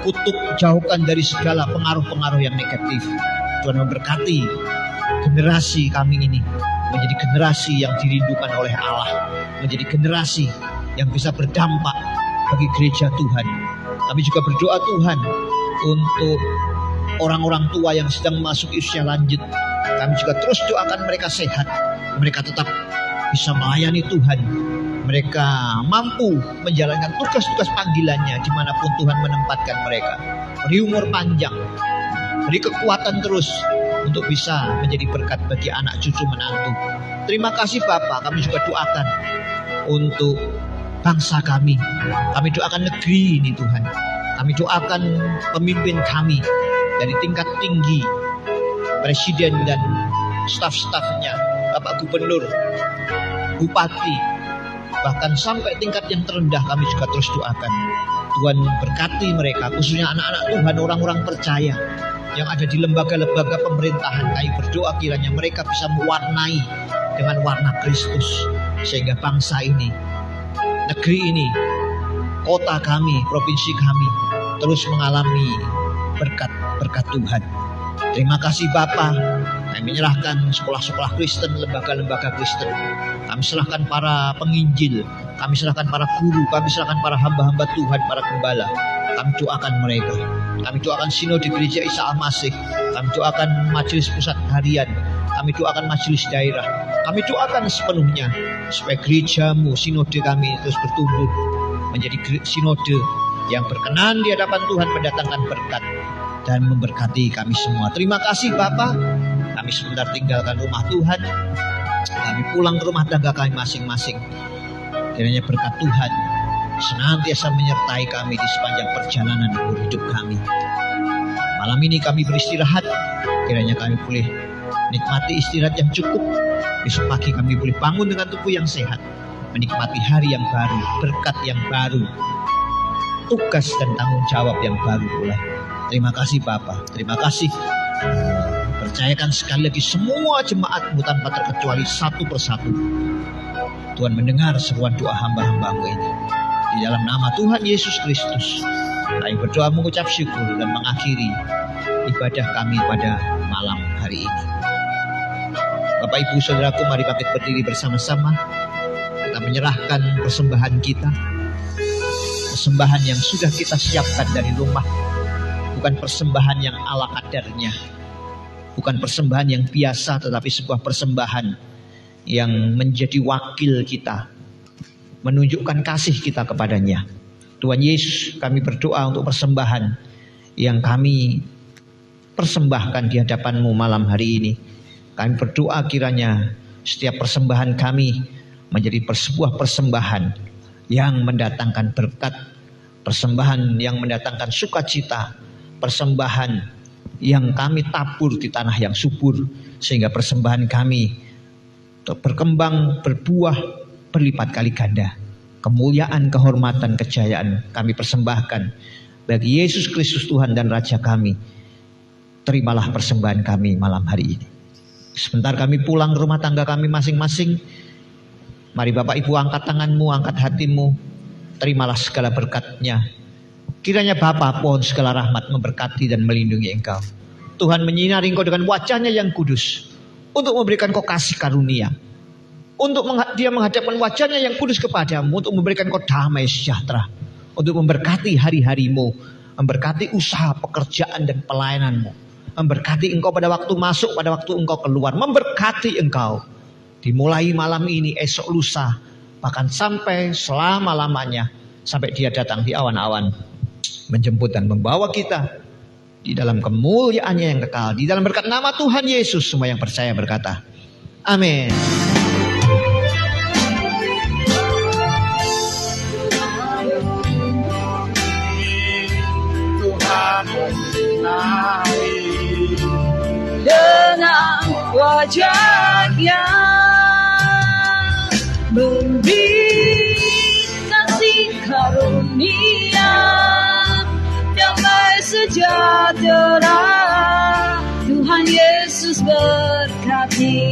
kutuk, jauhkan dari segala pengaruh-pengaruh yang negatif. Tuhan memberkati generasi kami ini menjadi generasi yang dirindukan oleh Allah, menjadi generasi yang bisa berdampak bagi gereja Tuhan. Kami juga berdoa Tuhan untuk orang-orang tua yang sedang masuk usia lanjut. Kami juga terus doakan mereka sehat, mereka tetap bisa melayani Tuhan, mereka mampu menjalankan tugas-tugas panggilannya dimanapun Tuhan menempatkan mereka. Beri umur panjang, beri kekuatan terus untuk bisa menjadi berkat bagi anak cucu menantu. Terima kasih Bapa, kami juga doakan untuk bangsa kami. Kami doakan negeri ini Tuhan. Kami doakan pemimpin kami dari tingkat tinggi, presiden dan staf-stafnya, Bapak Gubernur, Bupati, bahkan sampai tingkat yang terendah kami juga terus doakan. Tuhan berkati mereka, khususnya anak-anak Tuhan, orang-orang percaya yang ada di lembaga-lembaga pemerintahan. Kami berdoa kiranya mereka bisa mewarnai dengan warna Kristus, sehingga bangsa ini, negeri ini, kota kami, provinsi kami terus mengalami berkat Tuhan. Terima kasih Bapa. Kami menyerahkan sekolah-sekolah Kristen, lembaga-lembaga Kristen. Kami serahkan para penginjil, kami serahkan para guru, kami serahkan para hamba-hamba Tuhan, para gembala. Kami doakan mereka. Kami doakan sinode gereja Isa Al-Masih. Kami doakan majelis pusat harian. Kami doakan majelis daerah. Kami doakan sepenuhnya supaya gerejamu, sinode kami terus bertumbuh menjadi sinode yang berkenan di hadapan Tuhan, mendatangkan berkat dan memberkati kami semua. Terima kasih Bapa. Kami sebentar tinggalkan rumah Tuhan. Kami pulang ke rumah tangga kami masing-masing. Kiranya berkat Tuhan senantiasa menyertai kami di sepanjang perjalanan hidup kami. Malam ini kami beristirahat. Kiranya kami boleh nikmati istirahat yang cukup. Besok pagi kami boleh bangun dengan tubuh yang sehat, menikmati hari yang baru, berkat yang baru, tugas dan tanggung jawab yang baru pula. Terima kasih Bapa. Terima kasih. Percayakan sekali lagi semua jemaat-Mu tanpa terkecuali satu persatu. Tuhan mendengar seruan doa hamba-hamba-Mu ini. Di dalam nama Tuhan Yesus Kristus, kami berdoa mengucap syukur dan mengakhiri ibadah kami pada malam hari ini. Bapak Ibu Saudaraku, mari bangkit berdiri bersama-sama. Kita menyerahkan persembahan kita. Persembahan yang sudah kita siapkan dari rumah. Bukan persembahan yang ala kadarnya. Bukan persembahan yang biasa, tetapi sebuah persembahan yang menjadi wakil kita, menunjukkan kasih kita kepadanya. Tuhan Yesus, kami berdoa untuk persembahan yang kami persembahkan di hadapan-Mu malam hari ini. Kami berdoa kiranya setiap persembahan kami menjadi sebuah persembahan yang mendatangkan berkat, persembahan yang mendatangkan sukacita, persembahan yang kami tabur di tanah yang subur, sehingga persembahan kami berkembang, berbuah, berlipat kali ganda. Kemuliaan, kehormatan, kejayaan kami persembahkan bagi Yesus Kristus Tuhan dan Raja kami. Terimalah persembahan kami malam hari ini. Sebentar kami pulang ke rumah tangga kami masing-masing. Mari Bapak Ibu angkat tanganmu, angkat hatimu. Terimalah segala berkatnya. Kiranya Bapa pohon segala rahmat memberkati dan melindungi engkau. Tuhan menyinari engkau dengan wajahnya yang kudus, untuk memberikan kau kasih karunia. Untuk dia menghadapkan wajahnya yang kudus kepadamu, untuk memberikan kau damai sejahtera. Untuk memberkati hari-harimu, memberkati usaha, pekerjaan dan pelayananmu. Memberkati engkau pada waktu masuk, pada waktu engkau keluar. Memberkati engkau dimulai malam ini, esok lusa, bahkan sampai selama-lamanya, sampai dia datang di awan-awan menjemput dan membawa kita di dalam kemuliaannya yang kekal. Di dalam berkat nama Tuhan Yesus, semua yang percaya berkata, amin. Tuhan dengan wajahnya memberi kasih karunia, damai sejahtera. Tuhan Yesus berkati.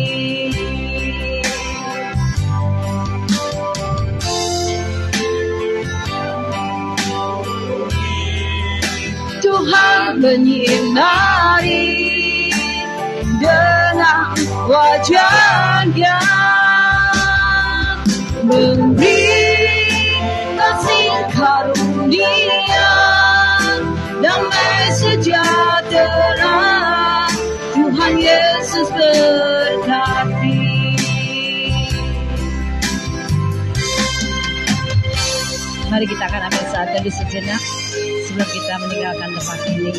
Tuhan menyinari dengan wajahnya, memberi kasih karunia, damai sejahtera. Tuhan Tuhan Yesus berkati. Mari kita akan ambil saat teduh sejenak sebelum kita meninggalkan tempat ini.